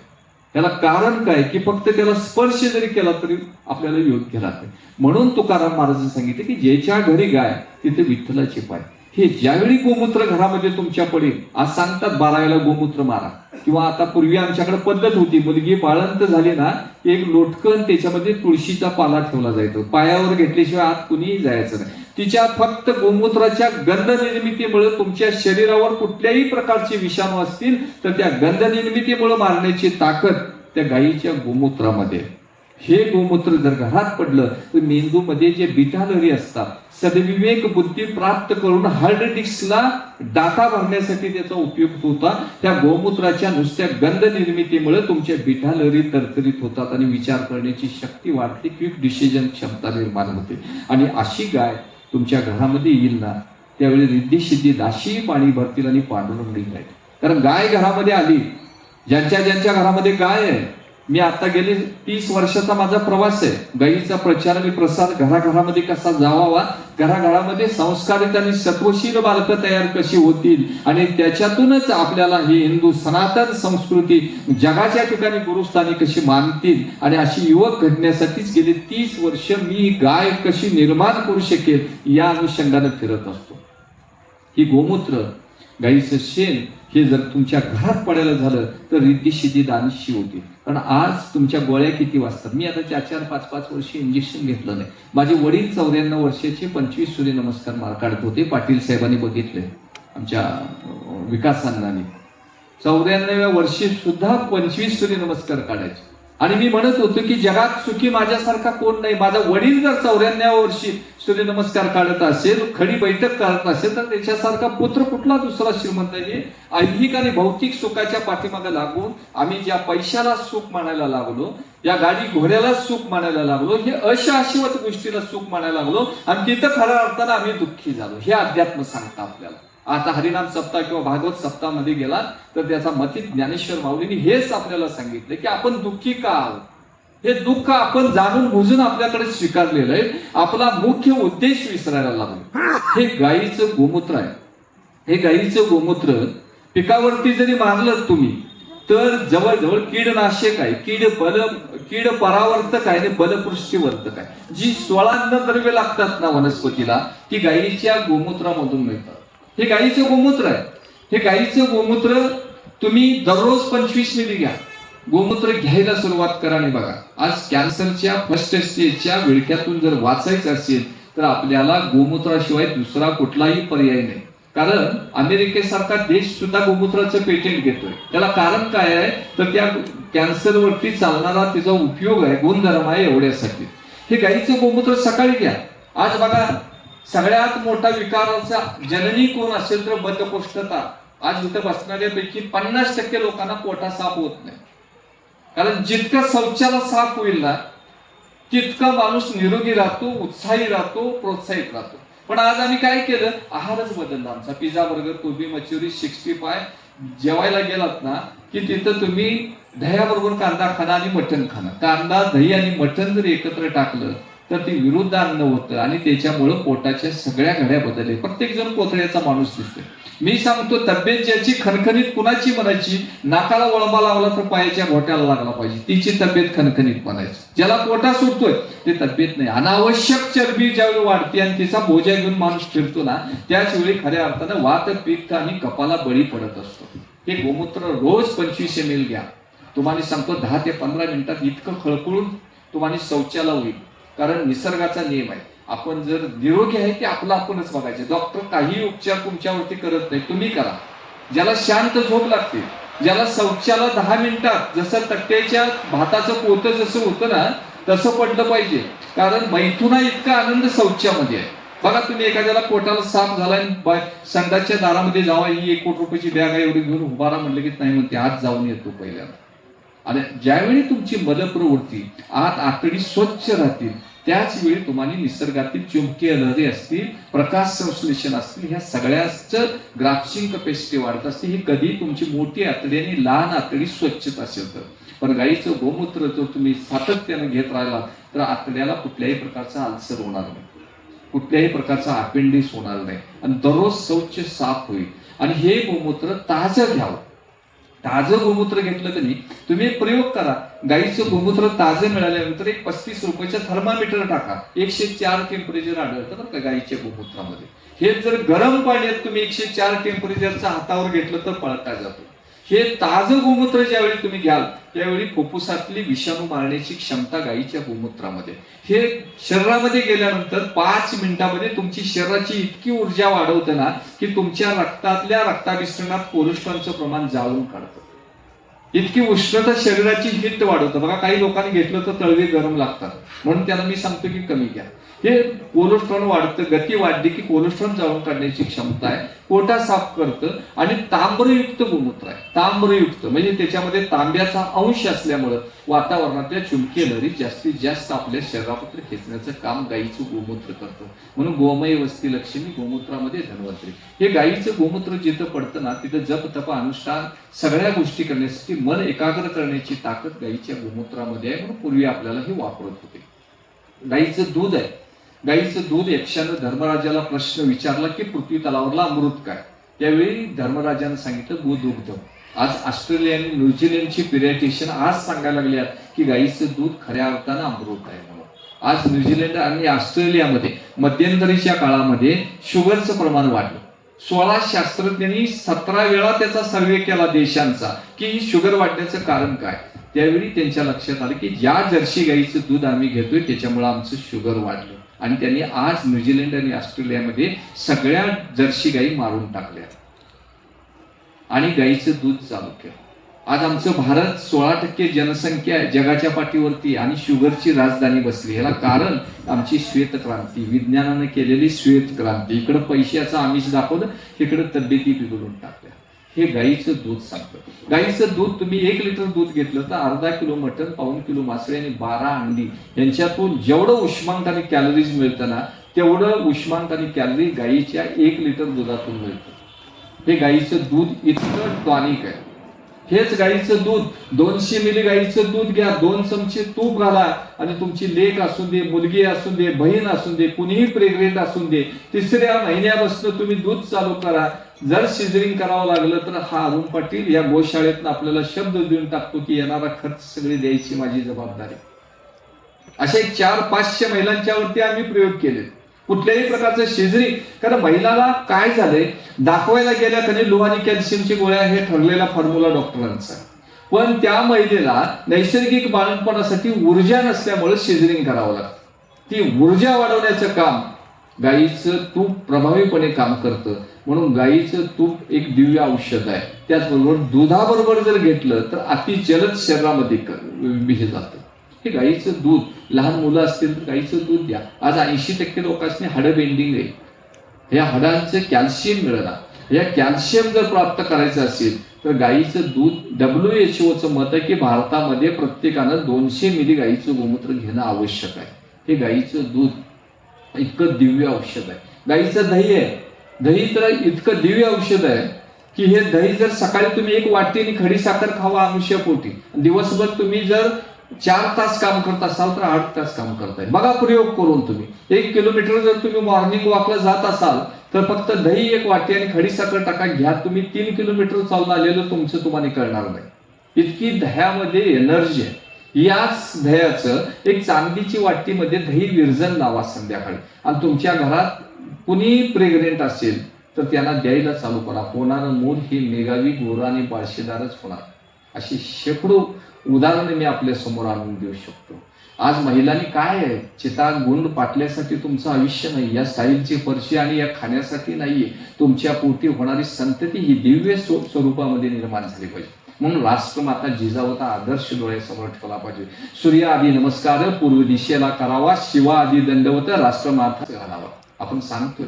त्याला कारण काय की फक्त त्याला स्पर्श जरी केला तरी आपल्याला योग्य राहते. म्हणून तुकाराम महाराज सांगितले की ज्याच्या घरी गाय तिथे विठ्ठलाची पाय. हे ज्यावेळी गोमूत्र घरामध्ये तुमच्या पडेल, आज सांगतात 12 गोमूत्र मारा, किंवा आता पूर्वी आमच्याकडे पद्धत होती, मुलगी बाळंत झाली ना एक लोटकन त्याच्यामध्ये तुळशीचा पाला ठेवला जायचा, पायावर घेतल्याशिवाय आत कुणीही जायचं नाही. तिच्या फक्त गोमूत्राच्या गंध निर्मितीमुळे तुमच्या शरीरावर कुठल्याही प्रकारचे विषाणू असतील तर त्या गंध निर्मितीमुळे मारण्याची ताकद त्या गायीच्या गोमूत्रामध्ये. हे गोमूत्र जर घरात पडलं तर मेंदूमध्ये जे बीटा लहरी असतात, सदविवेक बुद्धी प्राप्त करून हार्ड डिस्कला डाटा भरण्यासाठी त्याचा उपयोग होता. त्या गोमूत्राच्या नुसत्या गंध निर्मितीमुळे तुमच्या बीटा लहरी तरतरीत होतात आणि विचार करण्याची शक्ती वाढते, क्विक डिसिजन क्षमता निर्माण होते. आणि अशी गाय तुमच्या घरामध्ये येईल ना त्यावेळी रिद्धी सिद्धी दाशी पाणी भरतील आणि पांडुरंग राहील. कारण गाय घरामध्ये आली, ज्यांच्या ज्यांच्या घरामध्ये गाय आहे, मी आता गेले 30 वर्षाचा माझा प्रवास आहे. गायीचा प्रचार आणि प्रसार घराघरामध्ये कसा जावावा, घराघरामध्ये संस्कारित आणि सत्वशील बालकं तयार कशी होतील आणि त्याच्यातूनच आपल्याला ही हिंदू सनातन संस्कृती जगाच्या ठिकाणी गुरुस्थानी कशी मानतील आणि अशी युवक घडण्यासाठीच गेले 30 वर्ष मी गाय कशी निर्माण करू शकेल या अनुषंगाने फिरत असतो. ही गोमूत्र, गाईचं शेण हे जर तुमच्या घरात पडायला झालं तर रिद्धी सिद्धी दानिशी होती. कारण आज तुमच्या गोळ्या किती वाजतात. मी आता 4-4, 5-5 वर्ष इंजेक्शन घेतलं नाही. माझे वडील 94 वर्षाचे 25 सूर्यनमस्कार काढत होते. पाटील साहेबांनी बघितले आमच्या विकासांनी 94व्या वर्षी सुद्धा 25 सूर्यनमस्कार काढायचे. आणि मी म्हणत होतो की जगात सुखी माझ्यासारखा कोण नाही. माझा वडील जर 94व्या वर्षी सूर्यनमस्कार काढत असेल, खडी बैठक करत असेल तर त्याच्यासारखा पुत्र कुठला दुसरा श्रीमंत आहे. ऐहिक आणि भौतिक सुखाच्या पाठीमागे लागून आम्ही ज्या पैशाला सुख मानायला लागलो, या गाडी घोड्याला सुख मानायला लागलो, हे अशाश्वत गोष्टीला सुख मानायला लागलो आणि तिथं खऱ्या अर्थानं आम्ही दुःखी झालो. हे अध्यात्म सांगतं आपल्याला. आता हरिनाम सप्ताह किंवा भागवत सप्ताहामध्ये गेला तर त्याचा मथित ज्ञानेश्वर माऊलींनी हेच आपल्याला सांगितलं की आपण दुःखी का आहोत. हे दुःख आपण जाणून बुजून आपल्याकडे स्वीकारलेलं आहे. आपला मुख्य उद्देश विसरायला लागलो. हे गायीचं गोमूत्र आहे. हे गायीचं गोमूत्र पिकावरती जरी मारलं तुम्ही तर जवळजवळ कीडनाशक आहे. कीड परावर्तक आहे आणि बलपुष्टीवर्तक आहे. जी 16 अन्नद्रव्य लागतात ना वनस्पतीला ती गायीच्या गोमूत्रामधून मिळतात. हे गायीचं गोमूत्र आहे. हे गायीचं गोमूत्र तुम्ही दररोज 25 मिली घ्या. गोमूत्र घ्यायला सुरुवात करा आणि बघा. आज कॅन्सरच्या फर्स्ट स्टेजच्या विळख्यातून जर वाचायचं असेल तर आपल्याला गोमूत्राशिवाय दुसरा कुठलाही पर्याय नाही. कारण अमेरिकेसारखा देश सुद्धा गोमूत्राचं पेटेंट घेतोय. त्याला कारण काय आहे तर त्या कॅन्सरवरती चालणारा तिचा उपयोग आहे, गुणधर्म आहे एवढ्यासाठी. हे गायीचं गोमूत्र सकाळी घ्या. आज बघा सगळ्यात मोठा विकाराचा जननी कोण असेल तर बद्धकोष्ठता. आज इथं बसणाऱ्यापैकी 50% लोकांना पोटा साफ होत नाही. कारण जितकं शौचाला साफ होईल ना तितका माणूस निरोगी राहतो, उत्साही राहतो, प्रोत्साहित राहतो. पण आज आम्ही काय केलं, आहारच बदलला आमचा. पिझ्झा, बर्गर, कोबी मंचुरी, 65 जेवायला गेलात ना की तिथं तुम्ही दह्याबरोबर कांदा खाणं आणि मटण खाणं. कांदा, दही आणि मटण जर एकत्र टाकलं तर ते विरुद्ध अन्न होतं आणि त्याच्यामुळं पोटाच्या सगळ्या घड्या बदलले. प्रत्येक जण पोतळ्याचा माणूस दिसतोय. मी सांगतो, तब्येत ज्याची खणखणीत कुणाची म्हणायची, नाकाला वळंबा लावला तर पायाच्या घोट्याला लागला पाहिजे, तिची तब्येत खणखणीत म्हणायची. ज्याला पोटा सुटतोय ते तब्येत नाही. अनावश्यक चरबी ज्यावेळी वाढते आणि तिचा बोजा घेऊन माणूस फिरतो ना, त्याच वेळी खऱ्या अर्थानं वात, पित्त आणि कपाला बळी पडत असतो. हे गोमूत्र रोज 25 ml घ्या. तुम्हाला सांगतो 10 ते 15 मिनिटात इतकं खळखळून तुम्हाला शौचाला होईल. कारण निसर्गाचा नियम आहे, आपण जर निरोगी आहे ते आपलं आपणच बघायचे. डॉक्टर काही उपचार तुमच्यावरती करत नाही, तुम्ही करा. ज्याला शांत झोप लागते, ज्याला शौचाला 10 मिनिटात, जसं तट्ट्याच्या भाताचं पोतं जसं होतं ना तसं पडलं पाहिजे. कारण मैथुना इतका आनंद शौचामध्ये आहे. बघा, तुम्ही एखाद्याला पोटाला साफ झाला आणि संडासच्या दारामध्ये जावा, ही 1 कोटी रुपयाची बॅग आहे एवढी घेऊन उभारा म्हणलं की नाही म्हणते, आज जाऊन येतो पहिल्यांदा. आणि ज्यावेळी तुमची मलप्रवृत्ती, आत आतडी स्वच्छ राहतील, त्याच वेळी तुम्हाला निसर्गातील चुंबकीय लहरी असतील, प्रकाश संश्लेषण असतील, ह्या सगळ्याच ग्राफ्शिंग कपॅसिटी वाढत असते. ही कधी तुमची मोठी आतडी आणि लहान आतडी स्वच्छता असेल तर. पण गाईचं गोमूत्र जर तुम्ही सातत्याने घेत राहिला तर आतड्याला कुठल्याही प्रकारचा अल्सर होणार नाही, कुठल्याही प्रकारचा अपेंडिक्स होणार नाही आणि दररोज शौच साफ होईल. आणि हे गोमूत्र ताजं घ्यावं. ताजं गोमूत्र घेतलं की नाही, तुम्ही एक प्रयोग करा. गाईचं गोमूत्र ताजं मिळाल्यानंतर एक 35 रुपयाचं थर्मामीटर टाका, 104 टेम्परेचर आढळतं बरं का गाईच्या गोमूत्रामध्ये. हे जर गरम पाण्यात तुम्ही 104 टेम्परेचरचं हातावर घेतलं तर पळता जातो. हे ताजं गोमूत्र ज्यावेळी तुम्ही घ्याल त्यावेळी फुफ्फुसातली विषाणू मारण्याची क्षमता गाईच्या गोमूत्रामध्ये. हे शरीरामध्ये गेल्यानंतर 5 मिनिटांमध्ये तुमची शरीराची इतकी ऊर्जा वाढवतं ना की तुमच्या रक्तातल्या रक्ताभिसरणात कोलेस्ट्रॉलचं प्रमाण जाळून काढतं. इतकी उष्णता शरीराची हिट वाढवतं. बघा, काही लोकांनी घेतलं तर तळवे गरम लागतात, म्हणून त्यांना मी सांगतो की कमी घ्या. हे कोलेस्ट्रॉल वाढतं, गती वाढली की कोलेस्ट्रॉल जाळून काढण्याची क्षमता आहे, पोटा साफ करतं. आणि तांब्रयुक्त गोमूत्र आहे. तांब्रयुक्त म्हणजे त्याच्यामध्ये तांब्याचा अंश असल्यामुळं वातावरणातल्या चुंबकीय लहरी जास्तीत जास्त आपल्या शरीरापत्र खेचण्याचं काम गाईचं गोमूत्र करतं. म्हणून गोमय वस्ती लक्ष्मी, गोमूत्रामध्ये धन्वंतरी. हे गाईचं गोमूत्र जिथं पडतं ना तिथं जप, तप, अनुष्ठान सगळ्या गोष्टी करण्यासाठी मन एकाग्र करण्याची ताकद गाईच्या गोमूत्रामध्ये आहे. म्हणून पूर्वी आपल्याला हे वापरत होते. गाईचं दूध आहे. गाईचं दूध, यक्षानं धर्मराजाला प्रश्न विचारला की पृथ्वी तलावरला अमृत काय. त्यावेळी धर्मराजानं सांगितलं दूध दुग्ध. आज ऑस्ट्रेलिया आणि न्यूझीलंडची पिरियाटिशियन आज सांगायला लागल्यात की गाईचं दूध खऱ्या अर्थानं अमृत आहे म्हणून. आज न्यूझीलंड आणि ऑस्ट्रेलियामध्ये मध्यंतरीच्या काळामध्ये शुगरचं प्रमाण वाढलं. 16 शास्त्रज्ञांनी 17 वेळा त्याचा सर्वे केला देशांचा की शुगर वाढण्याचं कारण काय. त्यावेळी त्यांच्या लक्षात आलं की ज्या जर्सी गाईचं दूध आम्ही घेतोय त्याच्यामुळे आमचं शुगर वाढलं. आणि त्यांनी आज न्यूझीलंड आणि ऑस्ट्रेलियामध्ये सगळ्या जर्सी गाई मारून टाकल्या आणि गाईचं दूध चालू केलं. आज आमचं भारत 16% जनसंख्या जगाच्या पाठीवरती आणि शुगरची राजधानी बसली. याला कारण आमची श्वेत क्रांती, विज्ञानाने केलेली श्वेत क्रांती. इकडं पैशाचं आमिष दाखवलं, इकडं तब्येती बिघडून टाकल्या. हे गाईचं दूध सांगतं. गाईचं दूध तुम्ही 1 लिटर दूध घेतलं तर अर्धा किलो मटण, पाऊण किलो मासळी आणि 12 अंडी यांच्यातून जेवढं उष्मांक आणि कॅलरीज मिळतं ना तेवढं उष्मांक आणि कॅलरी गाईच्या 1 लिटर दुधातून मिळतं. हे गाईचं दूध इतकं टॉनिक आहे. हेच गाईचं दूध 200 मिली गाईचं दूध घ्या, 2 चमचे तूप घाला आणि तुमची लेक असू दे, मुलगी असू दे, बहीण असू दे, कुणीही प्रेग्नेंट असू दे, 3ऱ्या महिन्यापासून तुम्ही दूध चालू करा. जर सिझरिंग करावं लागलं तर हा अरुण पाटील या गोशाळेतनं आपल्याला शब्द देऊन टाकतो की येणारा खर्च सगळी द्यायची माझी जबाबदारी. अशा 400-500 महिलांच्या वरती आम्ही प्रयोग केले. कुठल्याही प्रकारचं सिझरिंग, कारण महिलाला काय झालंय दाखवायला गेल्या त्याने लोह आणि कॅल्शियमची गोळ्या हे ठरलेला फॉर्म्युला डॉक्टरांचा, पण त्या महिलेला नैसर्गिक बाळंतपणासाठी ऊर्जा नसल्यामुळे सिझरिंग करावं लागतं. ती ऊर्जा वाढवण्याचं काम गाईचं तूप प्रभावीपणे काम करतं. म्हणून गाईचं तूप एक दिव्य औषध आहे. त्याचबरोबर दुधाबरोबर जर घेतलं तर अति जलद शरीरामध्ये हे जातं. हे गाईचं दूध, लहान मुलं असतील तर गाईचं दूध द्या. आज 80% लोकांनी हाडं बेंडिंग आहे, या हाडांचं कॅल्शियम मिळणार. या कॅल्शियम जर प्राप्त करायचं असेल तर गाईचं दूध, WHO मत आहे की भारतामध्ये प्रत्येकानं 200 मिली गाईचं गोमूत्र घेणं आवश्यक आहे. हे गाईचं दूध इतकं दिव्य औषध आहे. गाईचं दही आहे. दही तर इतकं दिव्य औषध आहे की हे दही जर सकाळी तुम्ही एक वाटीने खडी साखर खावा अनुष्यपोटी, दिवसभर तुम्ही जर 4 तास काम करत असाल तर 8 तास काम करताय. बघा प्रयोग करून तुम्ही. 1 किलोमीटर जर तुम्ही मॉर्निंग वॉकला जात असाल तर फक्त दही 1 वाटी आणि खडी साखर टाका, घ्या. तुम्ही 3 किलोमीटर चालून आलेलं तुमचं तुम्हाला कळणार नाही. इतकी दह्यामध्ये एनर्जी आहे. याच दह्याचं एक चांदीची वाटीमध्ये दही विरजन लावा संध्याकाळी, आणि तुमच्या घरात कुणी प्रेग्नेंट असेल तर त्यांना द्यायला चालू करा. होणारं मूल ही निगावी, गोरा आणि पाळशेदारच होणार. अशी शेकडो उदाहरणे मी आपल्या समोर आणून देऊ शकतो. आज महिलांनी काय आहे, चिता गुंड पाटल्यासाठी तुमचं आयुष्य नाही, या स्टाईलची फरशी आणि या खाण्यासाठी नाहीये. तुमच्या पोटी होणारी संतती ही दिव्य स्वरूपामध्ये निर्माण झाली पाहिजे. म्हणून राष्ट्रमाता जिजाऊचा आदर्श डोळ्यासमोर ठेवला पाहिजे. सूर्य आधी नमस्कार पूर्व दिशेला करावा, शिवा आधी दंडवत राष्ट्रमाता घालावा. आपण सांगतोय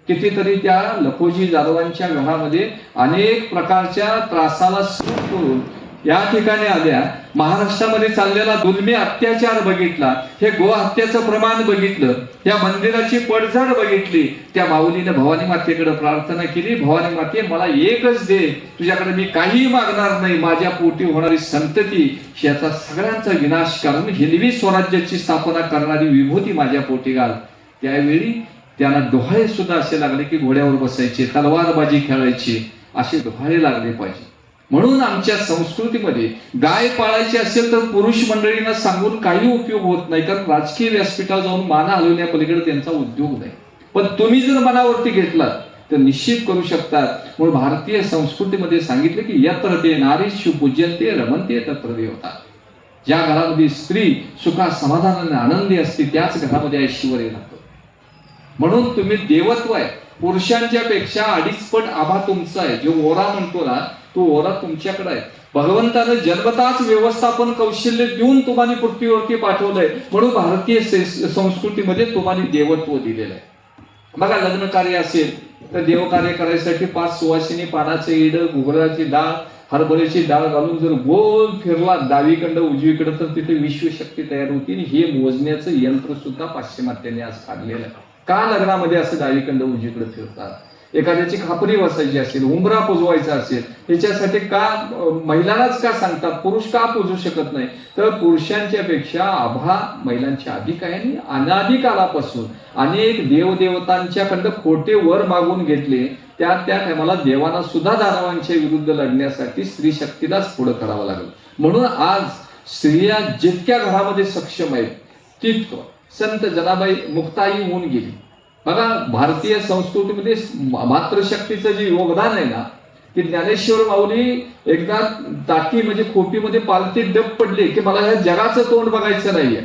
कितीतरी त्या लखोजी जाधवांच्या घरामध्ये अनेक प्रकारच्या त्रासाला सूट करून या ठिकाणी आल्या. महाराष्ट्रामध्ये चाललेला दुर्मी अत्याचार बघितला, हे गो हत्याचं प्रमाण बघितलं, या मंदिराची पडझड बघितली. त्या माऊलीने भवानी मातेकडे प्रार्थना केली, भवानी माते मला एकच दे, तुझ्याकडे मी काही मागणार नाही, माझ्या पोटी होणारी संतती याचा सगळ्यांचा विनाश करून हिंदवी स्वराज्याची स्थापना करणारी विभूती माझ्या पोटी घाल. त्यावेळी त्यांना डोहाळे सुद्धा असे लागले की घोड्यावर बसायचे, तलवारबाजी खेळायची, असे डोहाळे लागले पाहिजे. म्हणून आमच्या संस्कृतीमध्ये गाय पाळायची असेल तर पुरुष मंडळींना सांगून काही उपयोग होत नाही, कारण राजकीय व्यासपीठावर जाऊन माना हलवण्यापलीकडे त्यांचा उद्योग नाही. पण तुम्ही जर मनावरती घेतलात तर निश्चित करू शकतात. म्हणून भारतीय संस्कृतीमध्ये सांगितलं की यत्र ते नारीषु पूज्यन्ते रमन्ते तत्र देवता. ज्या घरामध्ये स्त्री सुखा समाधानाने आनंदी असते त्याच घरामध्ये ऐश्वर्य राहतं. म्हणून तुम्ही देवत्व आहे, पुरुषांच्या पेक्षा 2.5 पट आभा तुमचा आहे. जो ओरा म्हणतो ना, तो ओरा तुमच्याकडे आहे. भगवंतानं जन्मताच व्यवस्थापन कौशल्य देऊन तुम्हाला पृथ्वीवरती पाठवलंय. म्हणून भारतीय संस्कृतीमध्ये तुम्हाला देवत्व दिलेलं आहे. बघा, लग्न कार्य असेल तर देवकार्य करायसाठी 5 सुवासिनी पानाचे इड, घुगराची डाळ, हरभऱ्याची डाळ घालून जर गोल फिरला डावीकडं उजवीकडं तर तिथे विश्वशक्ती तयार होती. हे मोजण्याचं यंत्र सुद्धा पाश्चिमात्यांनी आज काढलेलं आहे. का लग्नामध्ये असं डावीकडं उजवीकडे फिरतात? एखाद्याची खापरी बसायची असेल, उंबरा पुजवायचा असेल, त्याच्यासाठी का महिलांनाच का सांगतात, पुरुष का पुजू शकत नाही? तर पुरुषांच्या पेक्षा आभा महिलांच्या अधिक आहे. आणि अनादी कालापासून अनेक देवदेवतांच्याकडं खोटे वर मागून घेतले. त्या टायमाला देवांना सुद्धा दानवांच्या विरुद्ध लढण्यासाठी स्त्री शक्तीलाच पुढे करावं लागलं. म्हणून आज स्त्रिया जितक्या घरामध्ये सक्षम आहेत तितकं संत जनाबाई मुक्ताई होऊन गेली. बघा, भारतीय संस्कृतीमध्ये मातृशक्तीचं जे योगदान आहे ना, की ज्ञानेश्वर माऊली एकदा टाकी म्हणजे खोपीमध्ये पालथीत डब पडले की मला ह्या जगाचं तोंड बघायचं नाहीये,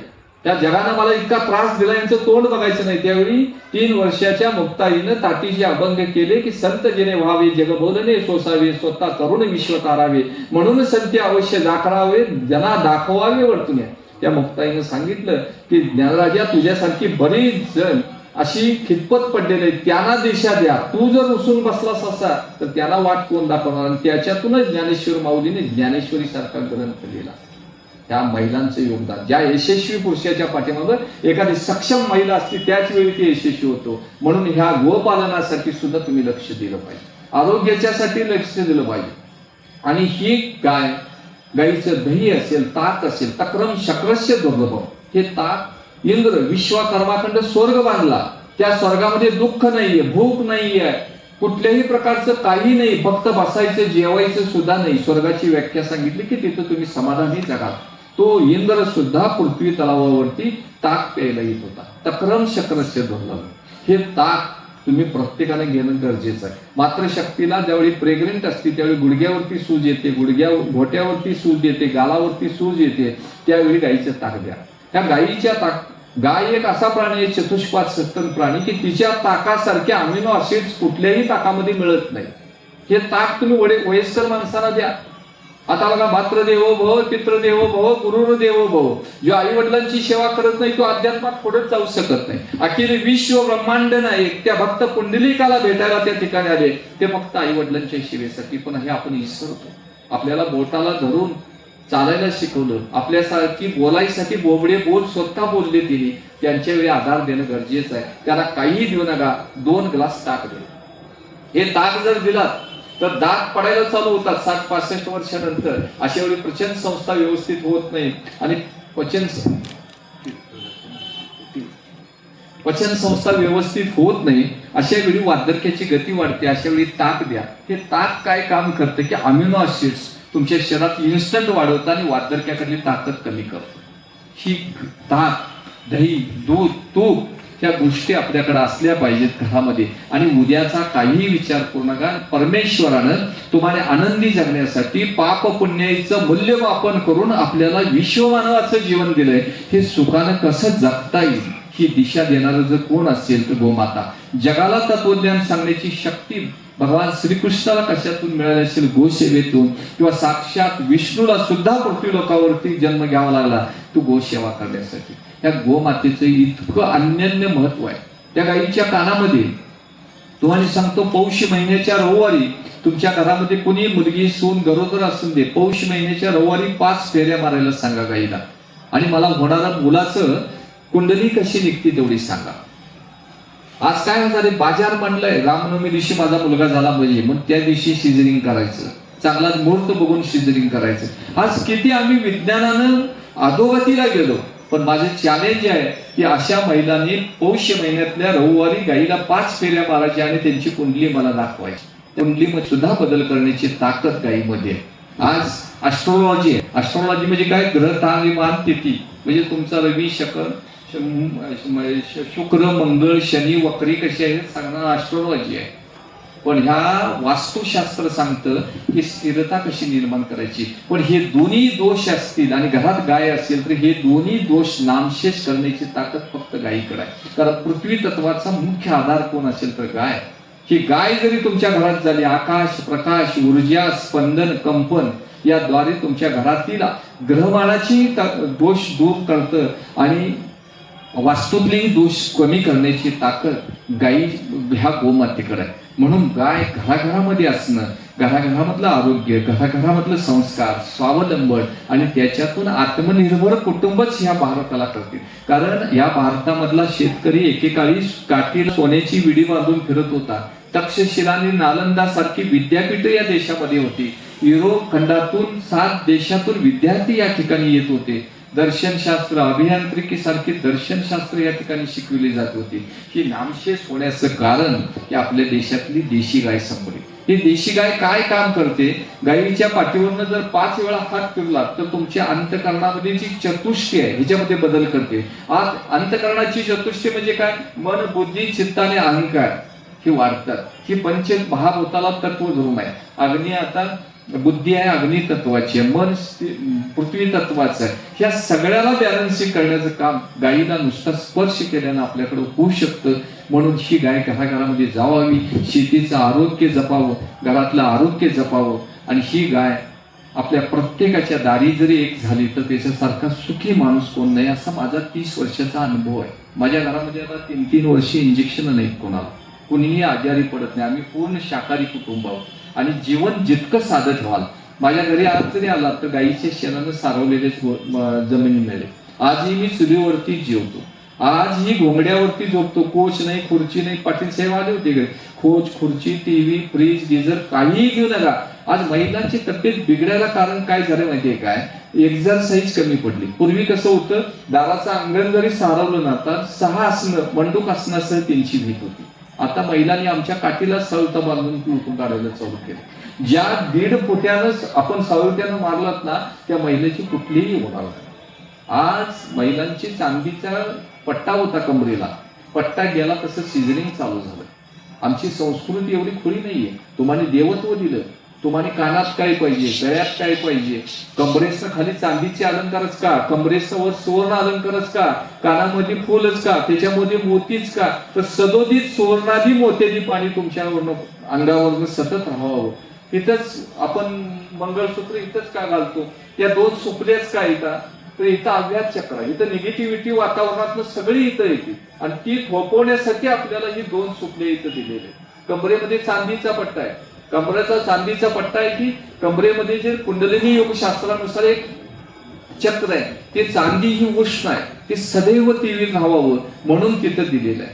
त्या जगानं मला इतका त्रास दिला, यांचं तोंड बघायचं नाही. त्यावेळी 3 वर्षाच्या मुक्ताईनं ताटीचे अभंग केले की संत जिने व्हावे जग बोलणे सोसावे, स्वतः करुण विश्व तारावे, म्हणून संत अवश्य दाखवावे जना दाखवावे वर्तुने. त्या मुक्ताईनं सांगितलं की ज्ञानराजा, तुझ्यासारखी बरीच जण अशी खितपत पडलेली, त्यांना दिशा द्या. तू जर रुसून बसलास असा तर त्याला वाट कोण दाखवणार? आणि त्याच्यातूनच ज्ञानेश्वर माऊलीने ज्ञानेश्वरी सारखा ग्रंथ लिहिला. त्या महिलांचं योगदान, ज्या यशस्वी पुरुषाच्या पाठीमागे एखादी सक्षम महिला असते त्याच वेळी ते यशस्वी होतो. म्हणून ह्या गोपालनासाठी सुद्धा तुम्ही लक्ष दिलं पाहिजे, आरोग्याच्यासाठी लक्ष दिलं पाहिजे. आणि ही गाईचं दही असेल, ताक असेल, तक्रम शक्रस्य दुर्लभ. हे ताक इंद्र विश्वकर्माखंड स्वर्ग बांधला. त्या स्वर्गामध्ये दुःख नाहीये, भूक नाहीये, कुठल्याही प्रकारचं काही नाही, फक्त बसायचं जेवायचं सुद्धा नाही. स्वर्गाची व्याख्या सांगितली की तिथं तुम्ही समाधानी जगा. तो इंद्र सुद्धा पृथ्वी तलावावरती ताक प्यायला येत होता. तक्रम शक्रस्य दुर्लभ. हे ताक तुम्ही प्रत्येकाने घेणं गरजेचं आहे. मात्र शक्तीला ज्यावेळी प्रेग्नेंट असते त्यावेळी गुडघ्यावरती सूज येते, घोट्यावरती सूज येते, गालावरती सूज येते, त्यावेळी गाईचं ताक द्या. त्या गाईच्या गाय एक असा प्राणी आहे, चतुष्पाद सस्तन प्राणी, की तिच्या ताकासारख्या अमिनो ऍसिड्स कुठल्याही ताकामध्ये मिळत नाही. हे ताक तुम्ही वयस्कर माणसाला द्या. आता बघा, मातृदेवो भव, पितृदेवो भव, गुरुर्देवो भव. जो आई वडिलांची सेवा करत नाही तो अध्यात्मात पुढे जाऊ शकत नाही. अखिल विश्व ब्रह्मांड नायक त्या भक्त पुंडलिकाला भेटायला त्या ठिकाणी आले, ते फक्त आई वडिलांच्या सेवेसाठी. पण हे आपण विसरतो. आपल्याला बोटाला धरून चालायला शिकवलं, आपल्यासारखी बोलायसाठी बोबडे बोल स्वतः बोलले तिने. त्यांच्या वेळी आधार देणं गरजेचं आहे. त्याला काही देऊ नका, 2 ग्लास ताक दे. हे ताक जर दिलात तर दात पडायला चालू होतात 60-65 वर्षानंतर. अशा वेळी पचन संस्था व्यवस्थित होत नाही आणि पचन संस्था व्यवस्थित होत नाही. अशा वेळी वार्धक्याची गती वाढते. अशा वेळी ताक द्या. हे ताक काय काम करतं की अमिनो ऍसिड्स तुमच्या शरीरात इन्स्टंट वाढवतं आणि वार्धक्याकडली ताकद कमी करतं. ही ताक, दही, दूध, तूप ह्या गोष्टी आपल्याकडे असल्या पाहिजेत घरामध्ये. आणि उद्याचा काहीही विचार करू नका. परमेश्वरानं तुम्हाला आनंदी जगण्यासाठी पाप पुण्याचं मूल्यमापन करून आपल्याला विश्वमानवाचं जीवन दिलंय. हे सुखानं कसं जगता येईल ही दिशा देणारं जर कोण असेल तर गोमाता. जगाला तत्वज्ञान सांगण्याची शक्ती भगवान श्रीकृष्णाला कशातून मिळाली असेल? गोसेवेतून. किंवा साक्षात विष्णूला सुद्धा पृथ्वी लोकावरती जन्म घ्यावा लागला तो गोसेवा करण्यासाठी. या गोमातेचं इतकं अनन्य महत्व आहे. त्या गाईच्या कानामध्ये तुम्हाला सांगतो, पौष महिन्याच्या रविवारी तुमच्या घरामध्ये कोणी मुलगी सून गरोदर असून दे, पौष महिन्याच्या रविवारी 5 फेऱ्या मारायला सांगा गाईला. आणि मला होणारा मुलाचं कुंडली कशी निघते तेवढी सांगा. आज काय होणार आहे, बाजार म्हणलंय रामनवमी दिवशी माझा मुलगा झाला पाहिजे, मग त्या दिवशी सिझरिंग करायचं, चांगला मुहूर्त बघून सिझरिंग करायचं. आज किती आम्ही विज्ञानानं अधोगतीला गेलो. पण माझे चॅलेंज आहे की अशा महिलांनी पौष महिन्यातल्या रविवारी गाईला 5 फेऱ्या मारायच्या आणि त्यांची कुंडली मला दाखवायची. कुंडलीमध्ये सुद्धा बदल करण्याची ताकद गाईमध्ये. आज ऍस्ट्रॉलॉजी आहे. ऍस्ट्रॉलॉजी म्हणजे काय? ग्रह तालिमान तिथी, म्हणजे तुमचा रवी शुक्र मंगळ शनी वक्री कशी आहे सांगणार ऍस्ट्रॉलॉजी आहे. पण ह्या वास्तुशास्त्र सांगतं की स्थिरता कशी निर्माण करायची. पण हे दोन्ही दोष असतील आणि घरात गाय असेल तर हे दोन्ही दोष नामशेष करण्याची ताकद फक्त गायीकडे आहे. कारण पृथ्वी तत्वाचा मुख्य आधार कोण असेल तर गाय. ही गाय जरी तुमच्या घरात झाली, आकाश प्रकाश ऊर्जा स्पंदन कंपन याद्वारे तुमच्या घरातील ग्रहमानाची दोष दूर करतं आणि वास्तुतले दोष कमी करण्याची ताकद गायी ह्या गोमातेकडे आहे. म्हणून गाय घराघरामध्ये असणं, घराघरामधलं आरोग्य, घराघरामधलं संस्कार, स्वावलंबन आणि त्याच्यातून आत्मनिर्भर कुटुंबच ह्या भारताला करतील. कारण या भारतामधला शेतकरी एकेकाळी काठीला सोन्याची विडी बांधून फिरत होता. तक्षशिला आणि नालंदा सारखी विद्यापीठ या देशामध्ये होती. युरोप खंडातून 7 देशातून विद्यार्थी या ठिकाणी येत होते. दर्शनशास्त्र, अभियांत्रिकी सारखी दर्शनशास्त्र या ठिकाणी शिकवली जात होती. ही नामशेष होण्याचं कारण की आपल्या देशातली देशी गाय संपली. ही देशी गाय काय काम करते? गायीच्या पाठीवरनं जर 5 वेळा हात फिरला तर तुमच्या अंतःकरणामध्ये जी चतुष्टी आहे ह्याच्यामध्ये बदल करते. आज अंतःकरणाची चतुष्टी म्हणजे काय? मन, बुद्धी, चित्त आणि अहंकार ही वाढतात. ही पंच महाभूताला तत्व धरून आहे. अग्नी आता बुद्धी आहे अग्नी तत्वाची आहे, मन पृथ्वी तत्वाचं आहे. ह्या सगळ्याला बॅलन्सिंग करण्याचं काम गायीला नुसता स्पर्श केल्यानं आपल्याकडे होऊ शकतं. म्हणून ही गाय घराघरामध्ये जावावी, शेतीचं आरोग्य जपावं, घरातलं आरोग्य जपावं. आणि ही गाय आपल्या प्रत्येकाच्या दारी जरी एक झाली तर त्याच्यासारखा सुखी माणूस कोण नाही, असा माझा 30 वर्षाचा अनुभव आहे. माझ्या घरामध्ये आता 3-3 वर्षे इंजेक्शन नाहीत कोणाला, कुणीही आजारी पडत नाही. आम्ही पूर्ण शाकाहारी कुटुंब आहोत आणि जीवन जितकं साधं ठेवाल. माझ्या घरी आज जरी आला तर गाईच्या शेणानं सारवलेले जमिनी मिळेल. आजही मी चुलीवरती जेवतो, आजही घोंगड्यावरती झोपतो. कोच नाही, खुर्ची नाही. पाटील साहेब आले होते घरी. कोच, खुर्ची, टीव्ही, फ्रीज, गिझर काहीही घेऊ नका. आज महिलांची तब्येत बिघडायला कारण काय झालं माहितीये काय? एक्झरसाईज कमी पडली. पूर्वी कसं होतं, दाराचं अंगण जरी सारवलं ना तर 6 आसनं मंडूक आसनासह त्यांची भीत होती. आता महिलांनी आमच्या काठीला सावता बांधून उठून काढायला चालू केलं. ज्या 1.5 फुट्यानं आपण सावत्यानं मारलात ना त्या महिलेची कुठलीही होणार नाही. आज महिलांची चांदीचा पट्टा होता कमरेला, पट्टा गेला तसं सिझरिंग चालू झालं. आमची संस्कृती एवढी खुली नाहीये. तुम्हाला देवत्व दिलं, तुम्हाला कानात काय पाहिजे, गळ्यात काय पाहिजे, कमरेचं खाली चांदीचे अलंकारच का, कमरेचं वर सुवर्ण अलंकारच का, कानामध्ये फुलच का, त्याच्यामध्ये मोतीच का, तर सदोदित सुवर्णादी मोत्यादी पाणी तुमच्या अंगावरनं सतत राहावं. इथंच आपण मंगळसूत्र इथंच का घालतो? त्या 2 सुपल्याच का येतात? तर इथं अव्यात चक्र आहे. इथं निगेटिव्हिटी वातावरणातनं सगळी इथं येते आणि ती थोपवण्यासाठी आपल्याला ही 2 सुपले इथं दिलेले. कमरेमध्ये चांदीचा पट्टा आहे, कमरेचा चांदीचा पट्टा आहे की कमरेमध्ये जे कुंडलिनी योगशास्त्रानुसार एक चक्र आहे, ते चांदी ही उष्ण आहे, ते सदैव तेवीत राहावं म्हणून तिथं दिलेलं आहे.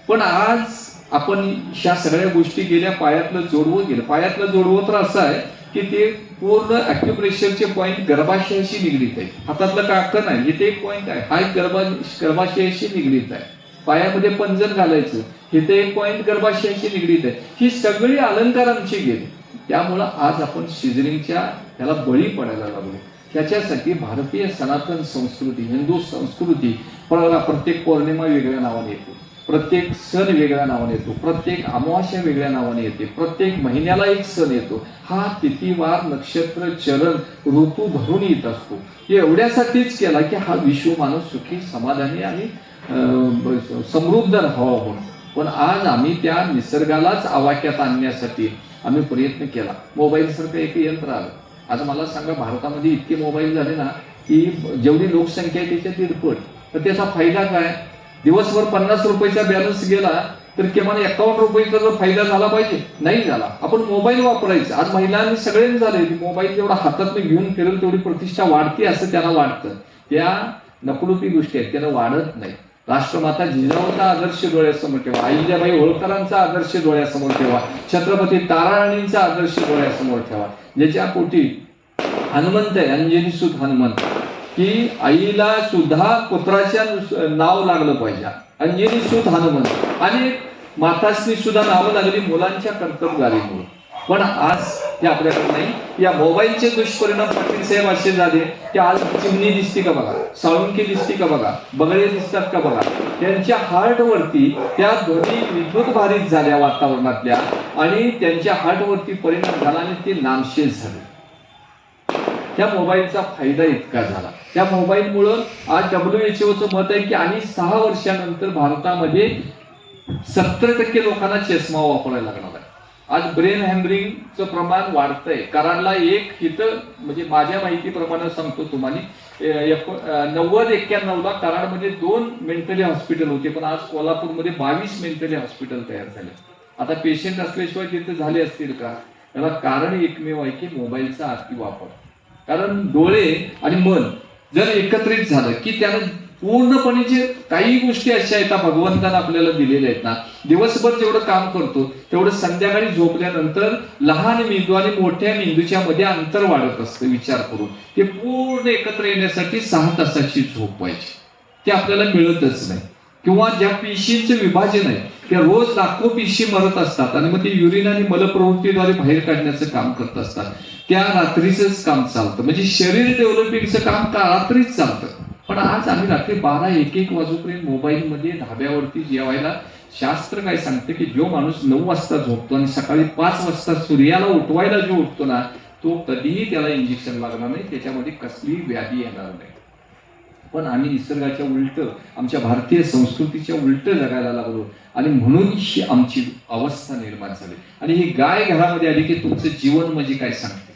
पण आज आपण ह्या सगळ्या गोष्टी गेल्या, पायातलं जोडवं गेलं. पायातलं जोडवं तर असं आहे की ते पूर्ण ॲक्युप्रेशरचे पॉईंट गर्भाशयाशी निगडीत आहे. हातातलं काकण आहे, इथे एक पॉईंट आहे, हा एक गर्भाशयाशी निगडीत आहे. पायामध्ये पंजन घालायचं, इथे एक पॉईंट गर्भाशयाशी निगडीत आहे. ही सगळी अलंकार आमची गेली. त्यामुळं आज आपण सिझरिंगच्या त्याला बळी पडायला लागलो. त्याच्यासाठी भारतीय सनातन संस्कृती, हिंदू संस्कृती, प्रत्येक पौर्णिमा वेगळ्या नावाने येते, प्रत्येक सण वेगळ्या नावाने येतो, प्रत्येक अमावास्या वेगळ्या नावाने येते, प्रत्येक महिन्याला एक सण येतो. हा तिथीवार, नक्षत्र, चरण, ऋतू धरून येत असतो. हे एवढ्यासाठीच केला की हा विश्व माणूस सुखी, समाधानी आणि समृद्ध राहावा म्हणून. पण आज आम्ही त्या निसर्गालाच आवाक्यात आणण्यासाठी आम्ही प्रयत्न केला. मोबाईल सारखं एक यंत्र आलं. आज मला सांगा, भारतामध्ये इतके मोबाईल झाले ना की जेवढी लोकसंख्या आहे त्याच्या दीडपट. तर त्याचा फायदा काय? दिवसभर 50 रुपयाचा बॅलन्स गेला तर किमान 51 रुपयाचा जर फायदा झाला पाहिजे, नाही झाला. आपण मोबाईल वापरायचा. आज महिलांनी सगळ्यांनी झाले, मोबाईल जेवढा हातात घेऊन फिरेल तेवढी प्रतिष्ठा वाढते असं त्यांना वाटतं. त्या नकळुपी गोष्टी आहेत, त्याला वाढत नाही. राष्ट्रमाता जिजाऊचा आदर्श डोळ्यासमोर ठेवा, अहिल्याबाई होळकरांचा आदर्श डोळ्यासमोर ठेवा, छत्रपती ताराराणींचा आदर्श डोळ्यासमोर ठेवा. ज्याच्या पोटी हनुमंत आहे, अंजनी सुत हनुमंत, की आईला सुद्धा पुत्राच्या नाव लागलं पाहिजे, अंजनी सुत हनुमंत. आणि माताश्री सुद्धा नावं लागली मुलांच्या कर्तबगारीमुळे. पण आज ते आपल्याकडे नाही. या मोबाईलचे दुष्परिणाम पाटील साहेब असे झाले की आज चिमणी दिसते का बघा, साळुंकी दिसते का बघा, बगळे दिसतात का बघा. त्यांच्या हार्टवरती त्या ध्वनी विद्युत भारित झाल्या वातावरणातल्या, आणि त्यांच्या हार्टवरती परिणाम झाला आणि ते नामशेष झाले. त्या मोबाईलचा फायदा इतका झाला. त्या मोबाईलमुळं आज WHO मत आहे की आणि 6 वर्षानंतर भारतामध्ये 70% लोकांना चष्मा वापरायला लागणार आहे. आज ब्रेन हॅमरिंगचं प्रमाण वाढतंय. कराडला एक इथं, म्हणजे माझ्या माहितीप्रमाणे सांगतो तुम्हाला, 90-91ला कराडमध्ये 2 मेंटली हॉस्पिटल होते, पण आज कोल्हापूरमध्ये 22 मेंटली हॉस्पिटल तयार झाले. आता पेशंट असल्याशिवाय तिथे झाले असतील का? याला कारण एकमेव आहे की मोबाईलचा अति वापर. कारण डोळे आणि मन जर एकत्रित झालं की त्यानं पूर्णपणे जे काही गोष्टी अशा आहेत भगवंतानं आपल्याला दिलेल्या आहेत ना, दिवसभर जेवढं काम करतो तेवढं संध्याकाळी झोपल्यानंतर लहान मेंदू आणि मोठ्या मेंदूच्या मध्ये अंतर वाढत असतं. विचार करून ते पूर्ण एकत्र येण्यासाठी 6 तासाची झोप पाहिजे. ते आपल्याला मिळतच नाही. किंवा ज्या पेशींचं विभाजन आहे त्या रोज लाखो पेशी मरत असतात आणि मग ते युरिन आणि मलप्रवृत्तीद्वारे बाहेर काढण्याचं काम करत असतात. त्या रात्रीचंच काम चालतं. म्हणजे शरीर डेव्हलपिंगचं काम रात्रीच चालतं. पण आज आम्ही रात्री 12-1 वाजूपर्यंत मोबाईलमध्ये धाब्यावरती जेवायला. शास्त्र काय सांगतं की जो माणूस 9 वाजता झोपतो आणि सकाळी 5 वाजता सूर्याला उठवायला जो उठतो ना, तो कधीही त्याला इंजेक्शन लागणार नाही, त्याच्यामध्ये कसलीही व्याधी येणार नाही. पण आम्ही निसर्गाच्या उलट, आमच्या भारतीय संस्कृतीच्या उलट जगायला लागलो आणि म्हणून ही आमची अवस्था निर्माण झाली. आणि ही गाय घरामध्ये आली की तुमचं जीवन म्हणजे काय सांगते.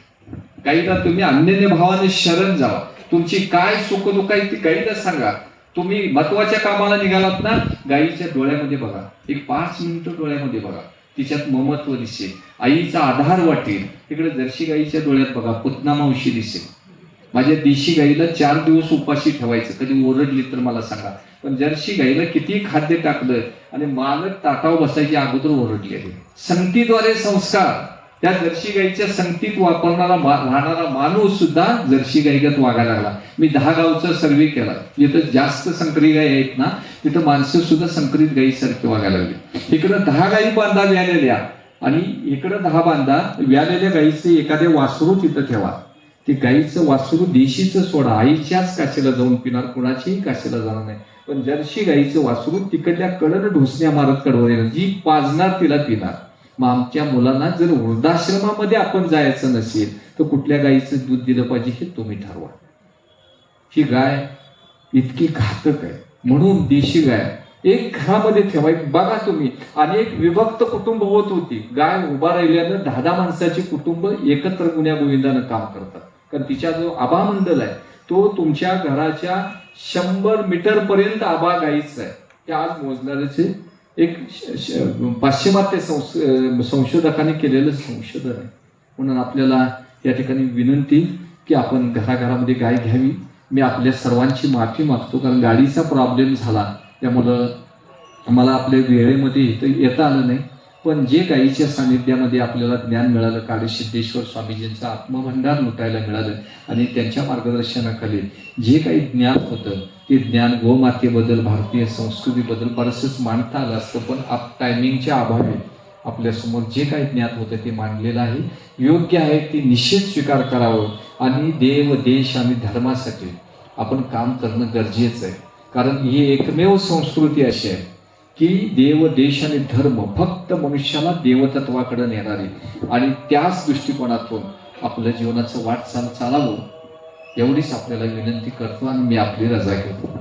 गाईला तुम्ही अनन्य भावाने शरण जावा. तुमची काय सुखदुःख आहे ती गाईला सांगा. तुम्ही महत्वाच्या कामाला निघालात ना, गाईच्या डोळ्यामध्ये बघा, एक 5 मिनिटं डोळ्यामध्ये बघा, तिच्यात ममत्व दिसेल, आईचा आधार वाटेल. तिकडे जर्सी गाईच्या डोळ्यात बघा, पुतना मावशी दिसेल. माझ्या देशी गाईला 4 दिवस उपाशी ठेवायचं, कधी ओरडली तर मला सांगा. पण जर्सी गाईला किती खाद्य टाकलं आणि मालक ताटावर बसायची अगोदर ओरडलेले. संगतीद्वारे संस्कार. त्या जर्सी गाईच्या संगतीत राहणारा माणूस सुद्धा जर्सी गाईगत वागायला लागला. मी 10 गावचा सर्वे केला. जिथं जास्त संकरी गाई आहेत ना, तिथं माणसं सुद्धा संकरित गाईसारखी वागायला लागली. इकडं 10 गाई बांधा व्यालेल्या आणि इकडं 10 बांधा व्यालेल्या गाईचे एखाद्या वासरू तिथं ठेवा. ते गाईचं वासरू देशीचं सोडा, आईच्याच काशीला जाऊन पिणार, कुणाच्याही काशीला जाणार नाही. पण जर्सी गाईचं वासरू तिकडल्या कडन ढोसण्या मारत कडवर येणार, जी पाजणार तिला पिणार. मग आमच्या मुलांना जर वृद्धाश्रमामध्ये आपण जायचं नसेल तर कुठल्या गाईचं दूध दिलं पाहिजे हे तुम्ही ठरवा. ही गाय इतकी घातक आहे. म्हणून देशी गाय एक घरामध्ये ठेवायची. बघा तुम्ही, अनेक विभक्त कुटुंब होत होती. गाय उभा राहिल्यानं 10 माणसाची कुटुंब एकत्र गुण्या गोविंदानं काम करतात. कारण तिच्या जो आभामंडल आहे तो तुमच्या घराच्या 100 मीटर पर्यंत आबा गाईच आहे. ते आज मोजणाऱ्याचे एक पाश्चिमात्य संशोधकांनी केलेलं संशोधन आहे. म्हणून आपल्याला या ठिकाणी विनंती की आपण घराघरामध्ये गाय घ्यावी. मी आपल्या सर्वांची माफी मागतो, कारण गाडीचा प्रॉब्लेम झाला त्यामुळं मला आपल्या वेळेमध्ये इथं येता आलं नाही. पण जे गायीच्या सानिध्यामध्ये आपल्याला ज्ञान मिळालं, काळीसिद्धेश्वर स्वामीजींचा आत्मभंडार लुटायला मिळालं आणि त्यांच्या मार्गदर्शनाखाली जे काही ज्ञान होतं ते ज्ञान गोमातेबद्दल, भारतीय संस्कृतीबद्दल बरंचसं मांडता आलं असतं, पण टायमिंगच्या अभावी आपल्यासमोर जे काही ज्ञान होतं ते मांडलेलं आहे. योग्य आहे ती निश्चित स्वीकार करावं आणि देव, देश आणि धर्मासाठी आपण काम करणं गरजेचं आहे. कारण ही एकमेव संस्कृती अशी आहे की देव, देश आणि धर्म फक्त मनुष्याला देवतत्वाकडे नेणारी, आणि त्याच दृष्टिकोनातून आपल्या जीवनाचं वाटचाल चालावं एवढीच आपल्याला विनंती करतो आणि मी आपली रजा घेतो.